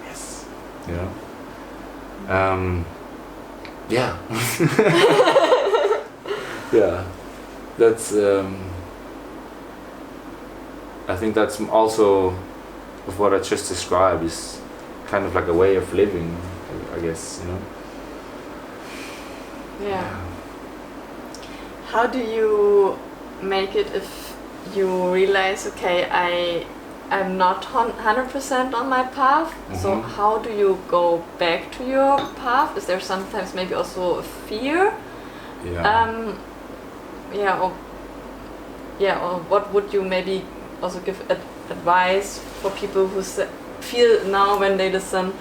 yes, you know. Yeah. Yeah. That's. I think that's also of what I just described is kind of like a way of living, I guess, you know. Yeah. How do you make it if you realize, okay, I'm not 100% on my path? So how do you go back to your path? Is there sometimes maybe also a fear? Yeah. Or what would you maybe also give advice for people who feel now when they listen,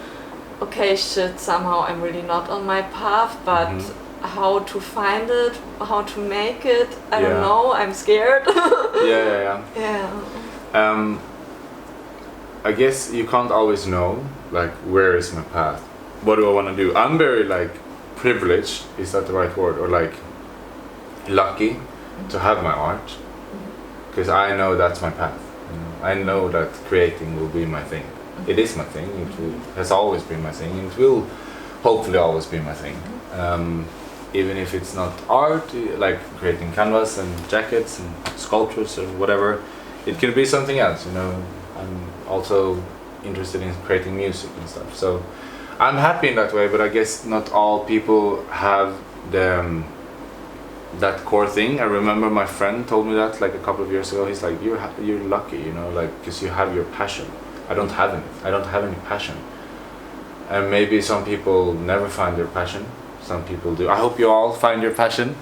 okay, shit, somehow I'm really not on my path, but how to find it, how to make it, I don't know, I'm scared. Yeah. I guess you can't always know, like, where is my path? What do I want to do? I'm very, like, privileged, is that the right word? Or, like, lucky to have my art. Because I know that's my path. You know? I know that creating will be my thing. It is my thing. It has always been my thing. It will hopefully always be my thing. Even if it's not art, like creating canvas and jackets and sculptures or whatever, it can be something else. You know, I'm also interested in creating music and stuff. So I'm happy in that way. But I guess not all people have that core thing. I remember my friend told me that like a couple of years ago. He's like, you're lucky, you know, like, because you have your passion. I don't have any. I don't have any passion. And maybe some people never find their passion. Some people do. I hope you all find your passion.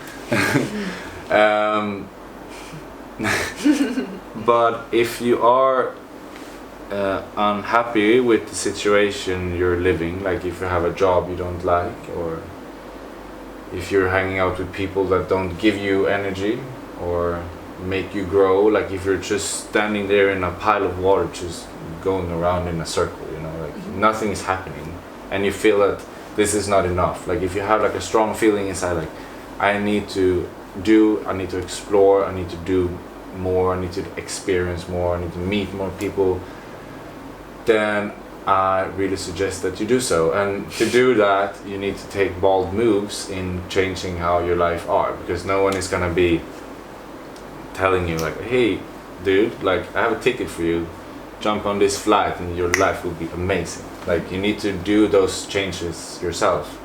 But if you are unhappy with the situation you're living, like if you have a job you don't like, or if you're hanging out with people that don't give you energy or make you grow, like if you're just standing there in a pile of water just going around in a circle, you know, like nothing is happening, and you feel that this is not enough, like if you have like a strong feeling inside, like I need to explore, I need to do more, I need to experience more, I need to meet more people, then I really suggest that you do so. And to do that, you need to take bold moves in changing how your life are, because no one is gonna be telling you like, hey dude, like I have a ticket for you, jump on this flight and your life will be amazing. Like you need to do those changes yourself.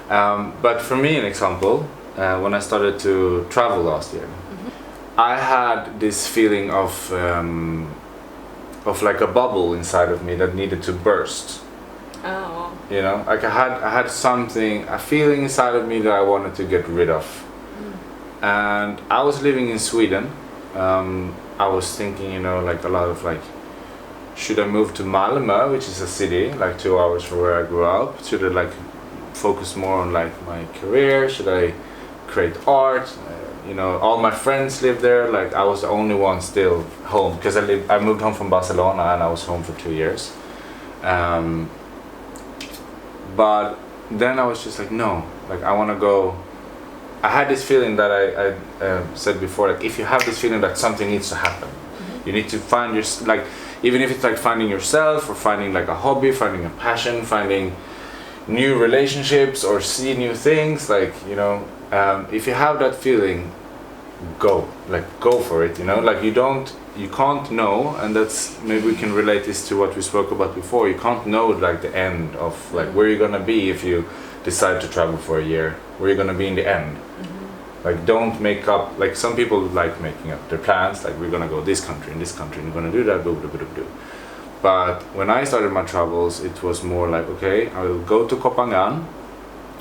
But for me, an example, when I started to travel last year, I had this feeling of like a bubble inside of me that needed to burst. Oh. You know, like I had something, a feeling inside of me that I wanted to get rid of. And I was living in Sweden. I was thinking, you know, like a lot of like, should I move to Malmö, which is a city like 2 hours from where I grew up? Should I like focus more on like my career? Should I create art? You know, all my friends live there. Like I was the only one still home, because I moved home from Barcelona and I was home for 2 years. But then I was just like, no, like I want to go. I had this feeling that I said before, like if you have this feeling that something needs to happen, you need to find your, like, even if it's like finding yourself or finding like a hobby, finding a passion, finding new relationships or see new things, like, you know, if you have that feeling, go for it, you know, like you can't know, and that's, maybe we can relate this to what we spoke about before, you can't know like the end of like where you're gonna be if you decide to travel for a year, where you're gonna be in the end. Like don't make up, like some people like making up their plans, like we're gonna go this country and we're gonna do that, blah, blah, blah, blah. But when I started my travels, it was more like, okay, I will go to Kopangan,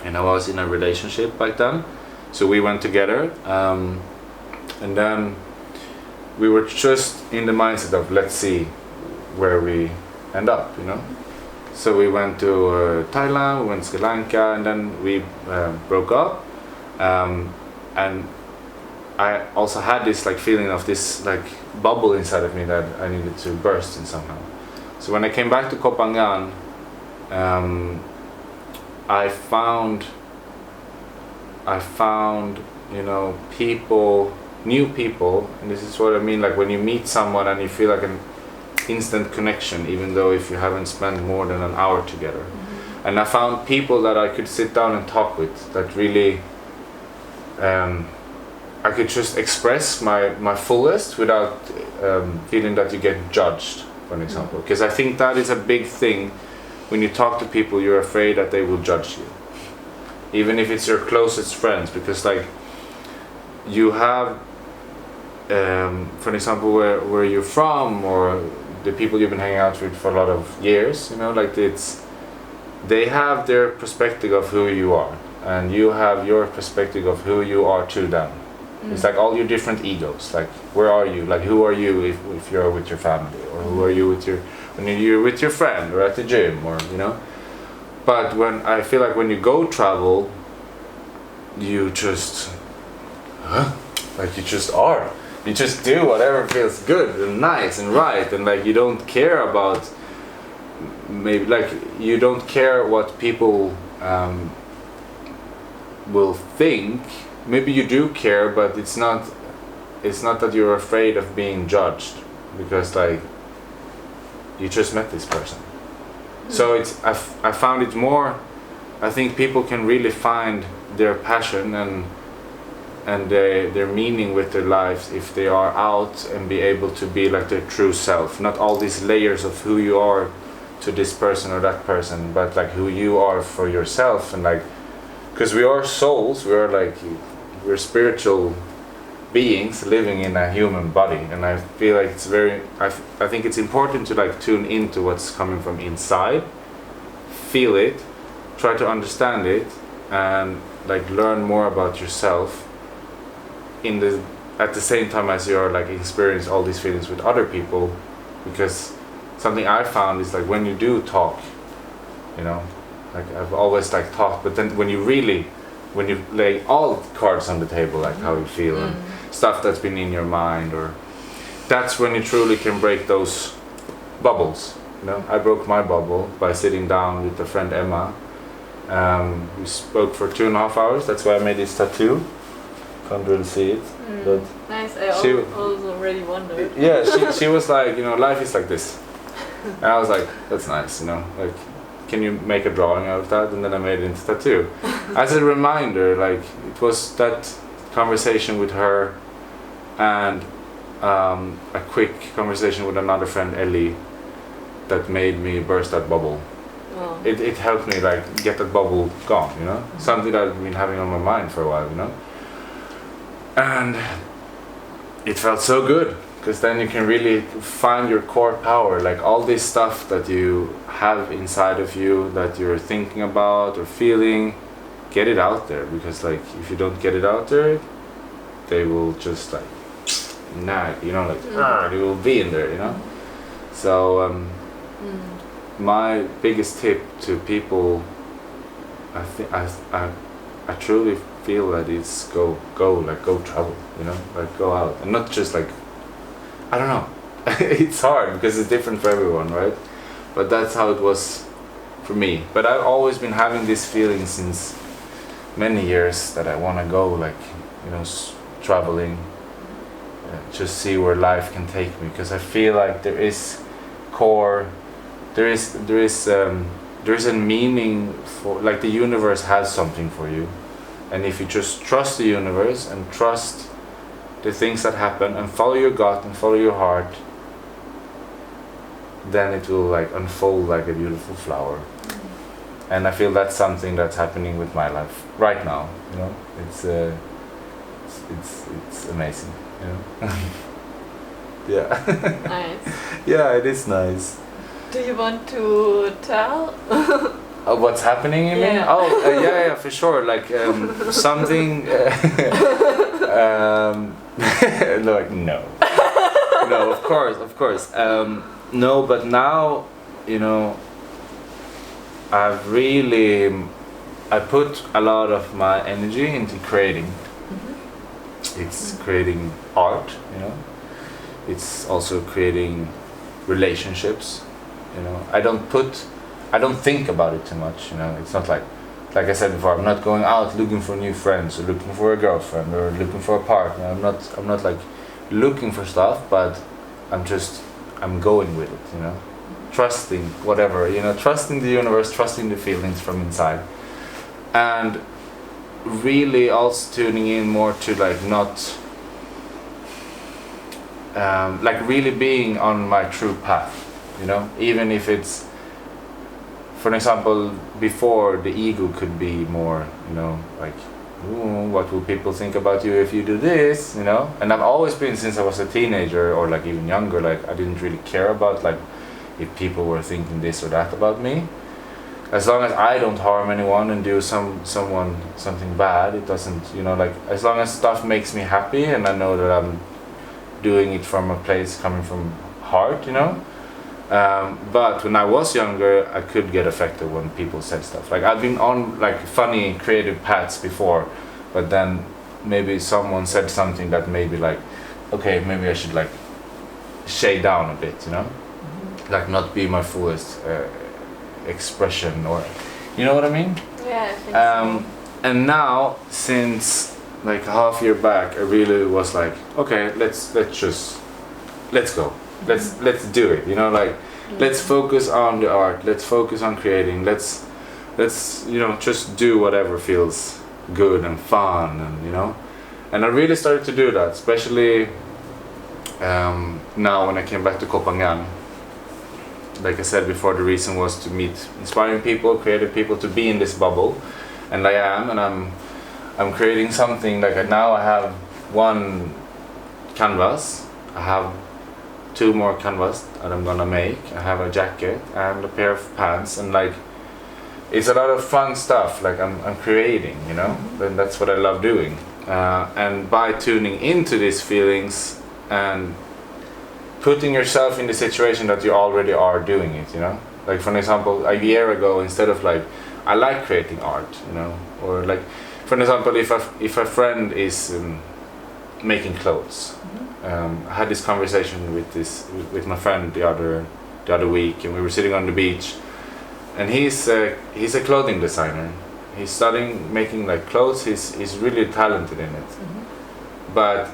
and I was in a relationship back then, so we went together, and then we were just in the mindset of let's see where we end up, you know. So we went to Thailand, we went to Sri Lanka, and then we broke up, and I also had this like feeling of this like bubble inside of me that I needed to burst in somehow. So when I came back to Kopangan, I found, you know, people new people, and this is what I mean, like when you meet someone and you feel like an instant connection, even though if you haven't spent more than an hour together. And I found people that I could sit down and talk with, that really I could just express my fullest without feeling that you get judged, for example. Because I think that is a big thing. When you talk to people, you're afraid that they will judge you, even if it's your closest friends, because like you have for example, where you're from, or the people you've been hanging out with for a lot of years, you know, like they have their perspective of who you are, and you have your perspective of who you are to them. It's like all your different egos, like where are you, like who are you if you're with your family, or who are you when you're with your friend, or at the gym, or you know. But when I feel like when you go travel, you just like you just are, you just do whatever feels good and nice and right, and like you don't care about, maybe like you don't care what people will think. Maybe you do care, but it's not that you're afraid of being judged, because like you just met this person. So I found it more, I think people can really find their passion and their meaning with their lives if they are out and be able to be like their true self, not all these layers of who you are to this person or that person, but like who you are for yourself. And like, because we are souls, we're spiritual beings living in a human body, and I feel like it's I think it's important to like tune into what's coming from inside, feel it, try to understand it, and like learn more about yourself at the same time as you're like experience all these feelings with other people. Because something I found is like when you do talk, you know, like I've always like talked, but then when you lay all cards on the table, like how you feel and stuff that's been in your mind, or that's when you truly can break those bubbles, you know. I broke my bubble by sitting down with a friend, Emma. We spoke for 2.5 hours. That's why I made this tattoo. Can't really see it, but nice. I also already wondered. Yeah, she was like, you know, life is like this, and I was like, that's nice, you know, like, can you make a drawing out of that? And then I made it into tattoo. As a reminder, like it was that conversation with her and a quick conversation with another friend, Ellie, that made me burst that bubble. Oh. It helped me like get that bubble gone, you know, something that I've been having on my mind for a while, you know. And it felt so good, because then you can really find your core power, like all this stuff that you have inside of you that you're thinking about or feeling, get it out there. Because like if you don't get it out there, they will just like nag, you know, like they will be in there, you know. So my biggest tip to people, I think I truly feel that it's go travel, you know, like go out, and not just like, I don't know, it's hard because it's different for everyone, right? But that's how it was for me. But I've always been having this feeling since many years that I want to go, like, you know, traveling, just see where life can take me, because I feel like there is a meaning for, like, the universe has something for you. And if you just trust the universe and trust the things that happen and follow your gut and follow your heart, then it will like unfold like a beautiful flower. And I feel that's something that's happening with my life right now, you know. It's amazing, you know. Yeah. Nice. Yeah, it is nice. Do you want to tell? What's happening, you mean? Oh, yeah, for sure. Like something. Like no, no, of course. No, but now, you know, I put a lot of my energy into creating. It's creating art, you know. It's also creating relationships, you know. I don't think about it too much, you know. It's not like, like I said before, I'm not going out looking for new friends or looking for a girlfriend or looking for a partner. I'm not like looking for stuff, but I'm going with it, you know, trusting whatever, you know, trusting the universe, trusting the feelings from inside, and really also tuning in more to like not like really being on my true path, you know, even if it's, for example, before the ego could be more, you know, like, ooh, what will people think about you if you do this, you know? And I've always been, since I was a teenager or like even younger, like I didn't really care about like if people were thinking this or that about me. As long as I don't harm anyone and do someone something bad, it doesn't, you know, like as long as stuff makes me happy and I know that I'm doing it from a place coming from heart, you know. But when I was younger, I could get affected when people said stuff. Like I've been on like funny creative paths before, but then maybe someone said something that maybe like, okay, maybe I should like shade down a bit, you know, like not be my fullest expression, or you know what I mean? Yeah, I think so. And now, since like a half year back, I really was like, okay, let's go. Let's do it, you know, like let's focus on the art, let's focus on creating, let's you know, just do whatever feels good and fun, and you know. And I really started to do that, especially now when I came back to Copenhagen. Like I said before, the reason was to meet inspiring people, creative people, to be in this bubble, and I am, and I'm creating something. Like now I have one canvas, I have 2 more canvas that I'm gonna make. I have a jacket and a pair of pants, and like it's a lot of fun stuff. Like I'm creating, you know, and that's what I love doing. And by tuning into these feelings and putting yourself in the situation that you already are doing it, you know. Like for example, a year ago, instead of like, I like creating art, you know, or like, for example, if a friend is making clothes. I had this conversation with my friend the other week, and we were sitting on the beach, and he's a clothing designer. He's studying making like clothes. He's really talented in it. But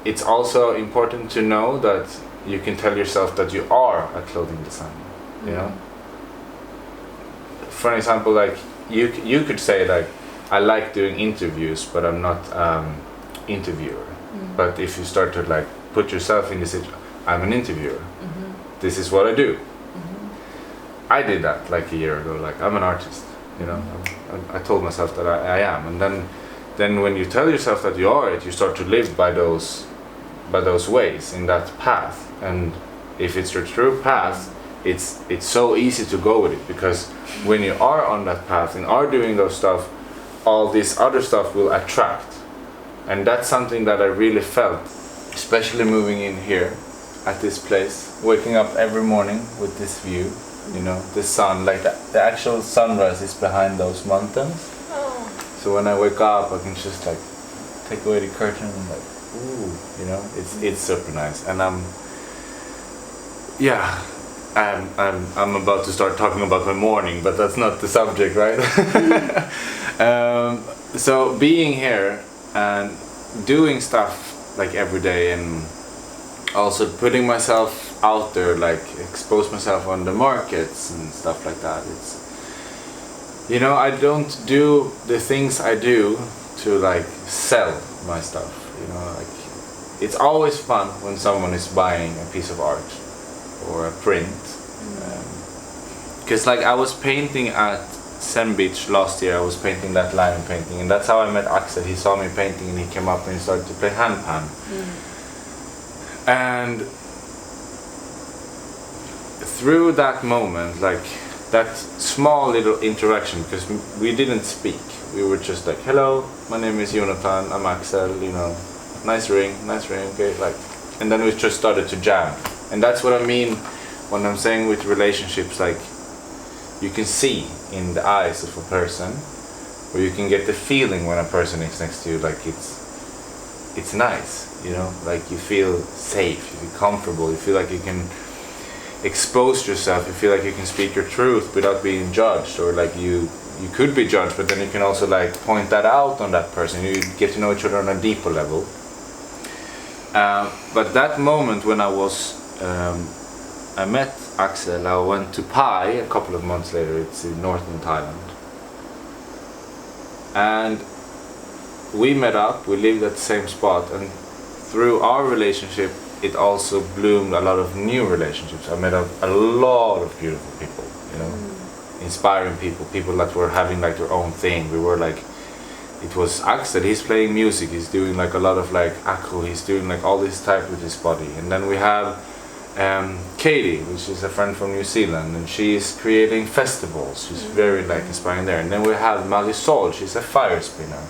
it's also important to know that you can tell yourself that you are a clothing designer. You know. For example, like you could say like, I like doing interviews, but I'm not interviewer. But if you start to like put yourself in this situation, I'm an interviewer. This is what I do. I did that like a year ago. Like I'm an artist, you know. I told myself that I am, and then when you tell yourself that you are it, you start to live by those ways in that path. And if it's your true path, it's so easy to go with it, because when you are on that path and are doing those stuff, all this other stuff will attract. And that's something that I really felt, especially moving in here at this place, waking up every morning with this view, you know, the sun, like the actual sunrise is behind those mountains. So when I wake up, I can just like take away the curtain and like, ooh, you know, it's super nice. And I'm about to start talking about my morning, but that's not the subject, right? So being here and doing stuff like every day, and also putting myself out there, like expose myself on the markets and stuff like that. It's, you know, I don't do the things I do to like sell my stuff, you know, like it's always fun when someone is buying a piece of art or a print, because like I was painting at Sen Beach last year. I was painting that lion painting, and that's how I met Axel. He saw me painting and he came up and he started to play handpan. And through that moment, like that small little interaction, because we didn't speak, we were just like, hello, my name is Jonathan, I'm Axel, you know, nice ring, okay, like, and then we just started to jam. And that's what I mean when I'm saying with relationships, like you can see in the eyes of a person, or you can get the feeling when a person is next to you, like it's nice, you know, like you feel safe, you feel comfortable, you feel like you can expose yourself, you feel like you can speak your truth without being judged, or like you you could be judged, but then you can also like point that out on that person. You get to know each other on a deeper level. But that moment when I met Axel, I went to Pai a couple of months later. It's in northern Thailand, and we met up. We lived at the same spot, and through our relationship, it also bloomed a lot of new relationships. I met a lot of beautiful people, you know, inspiring people that were having like their own thing. We were like, it was Axel, he's playing music, he's doing like a lot of like aku, he's doing like all this type with his body. And then we have Katie, which is a friend from New Zealand, and she's creating festivals. She's very like inspiring there. And then we have Marisol, she's a fire spinner.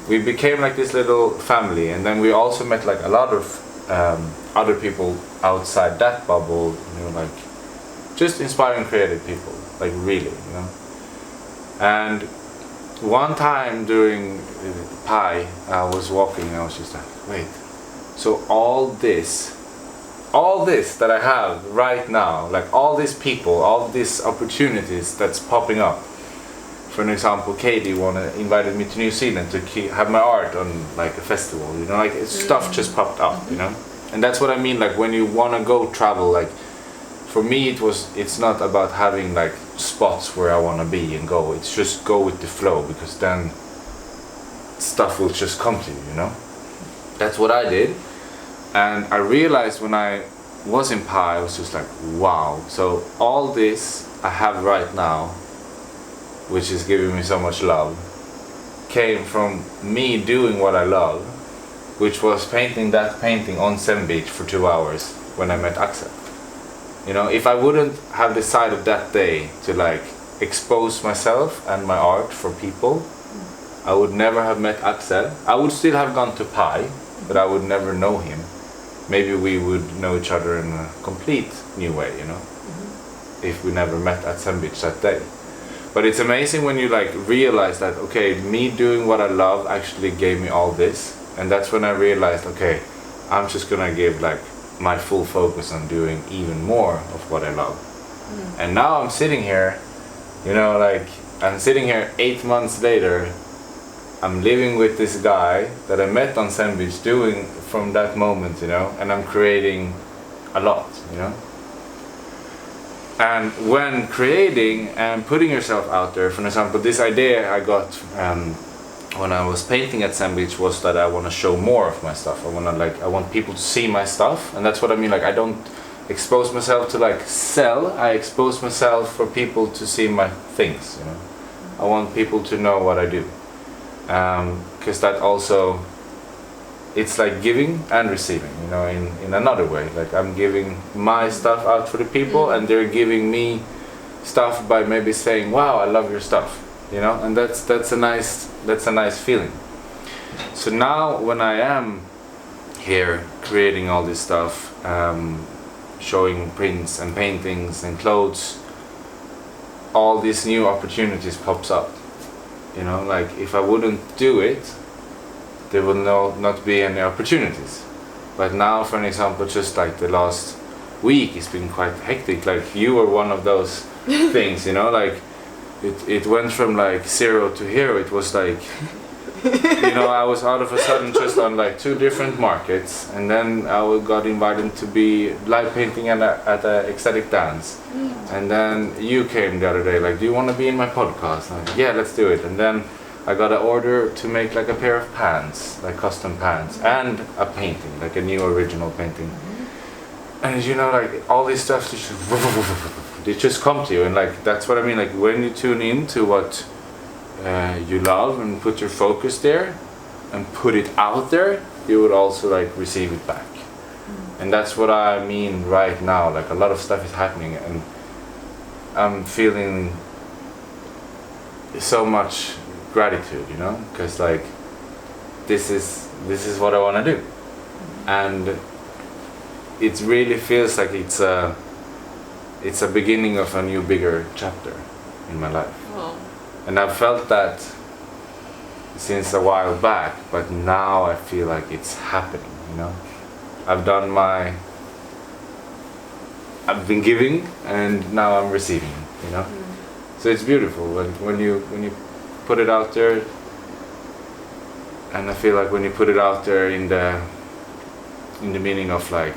We became like this little family, and then we also met like a lot of other people outside that bubble, you know, like just inspiring creative people, like really, you know. And one time during Pi, I was walking and I was just like, wait, so all this that I have right now, like all these people, all these opportunities that's popping up. For an example, Katie invited me to New Zealand to have my art on like a festival, you know, like stuff just popped up, you know. And that's what I mean, like when you want to go travel, like for me it's not about having like spots where I want to be and go. It's just go with the flow, because then stuff will just come to you, you know. That's what I did. And I realized when I was in Pi, I was just like, wow. So all this I have right now, which is giving me so much love, came from me doing what I love, which was painting that painting on Sen Beach for 2 hours when I met Axel. You know, if I wouldn't have decided that day to like expose myself and my art for people, I would never have met Axel. I would still have gone to Pi, but I would never know him. Maybe we would know each other in a complete new way, you know, if we never met at Sen Beach that day. But it's amazing when you like realize that, okay, me doing what I love actually gave me all this. And that's when I realized, okay, I'm just gonna give like my full focus on doing even more of what I love. And now I'm sitting here, you know, like I'm sitting here 8 months later, I'm living with this guy that I met on Sen Beach, doing from that moment, you know, and I'm creating a lot, you know. And when creating and putting yourself out there, for example, this idea I got when I was painting at Sen Beach was that I want to show more of my stuff. I want people to see my stuff, and that's what I mean. Like I don't expose myself to like sell. I expose myself for people to see my things. You know, I want people to know what I do, because that also, it's like giving and receiving, you know, in another way. Like I'm giving my stuff out for the people, and they're giving me stuff by maybe saying, "Wow, I love your stuff," you know, and that's a nice feeling. So now when I am here creating all this stuff, showing prints and paintings and clothes, all these new opportunities pops up. You know, like if I wouldn't do it, there will not be any opportunities. But now, for an example, just like the last week, it's been quite hectic. Like you were one of those things, you know, like it went from like 0 to hero. It was like, you know, I was all of a sudden just on like 2 different markets, and then I got invited to be live painting at a ecstatic dance. And then you came the other day, like, do you want to be in my podcast? I'm like, yeah, let's do it. And then I got an order to make like a pair of pants, like custom pants, and a painting, like a new original painting. And you know, like all this stuff, they just come to you, and like that's what I mean. Like when you tune into what you love and put your focus there, and put it out there, you would also like receive it back. And that's what I mean right now. Like a lot of stuff is happening, and I'm feeling so much gratitude, you know, because like this is what I want to do, and it really feels like it's a beginning of a new bigger chapter in my life. Wow. And I've felt that since a while back, but now I feel like it's happening, you know. I've been giving, and now I'm receiving, you know. So it's beautiful when you put it out there, and I feel like when you put it out there in the meaning of like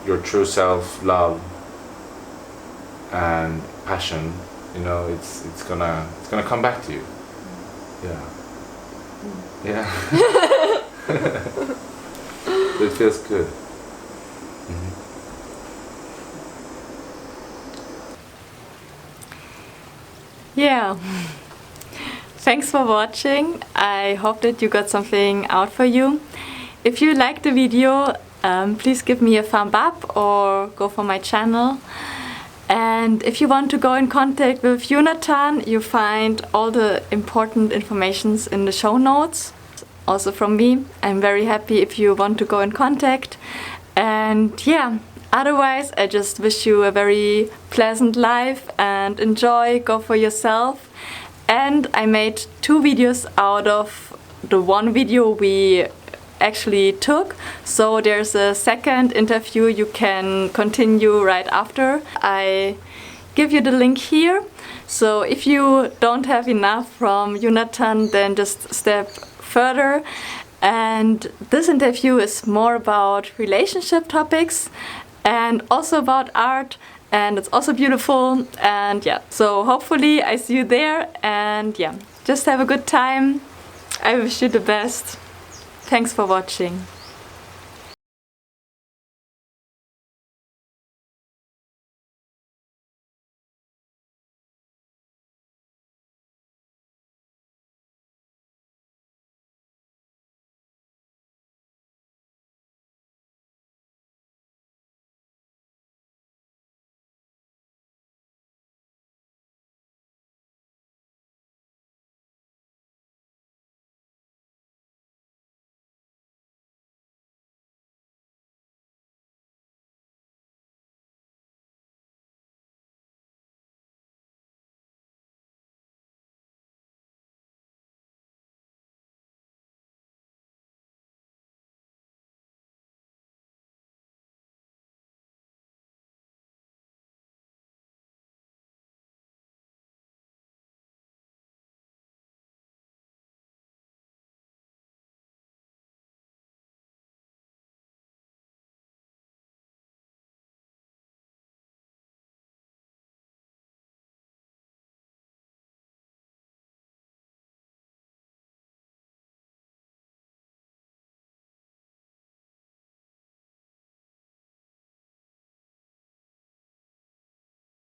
your true self, love, and passion, you know, it's gonna come back to you. Yeah. Yeah. It feels good. Yeah. Thanks for watching. I hope that you got something out for you. If you liked the video, please give me a thumb up or go for my channel. And if you want to go in contact with Jonathan, you find all the important informations in the show notes. Also from me, I'm very happy if you want to go in contact. And yeah, otherwise I just wish you a very pleasant life and enjoy, go for yourself. And I made 2 videos out of the 1 video we actually took, so there's a second interview you can continue right after. I give you the link here, so if you don't have enough from Jonathan, then just step further. And this interview is more about relationship topics and also about art, and it's also beautiful. And yeah, so hopefully I see you there, and yeah, just have a good time. I wish you the best. Thanks for watching.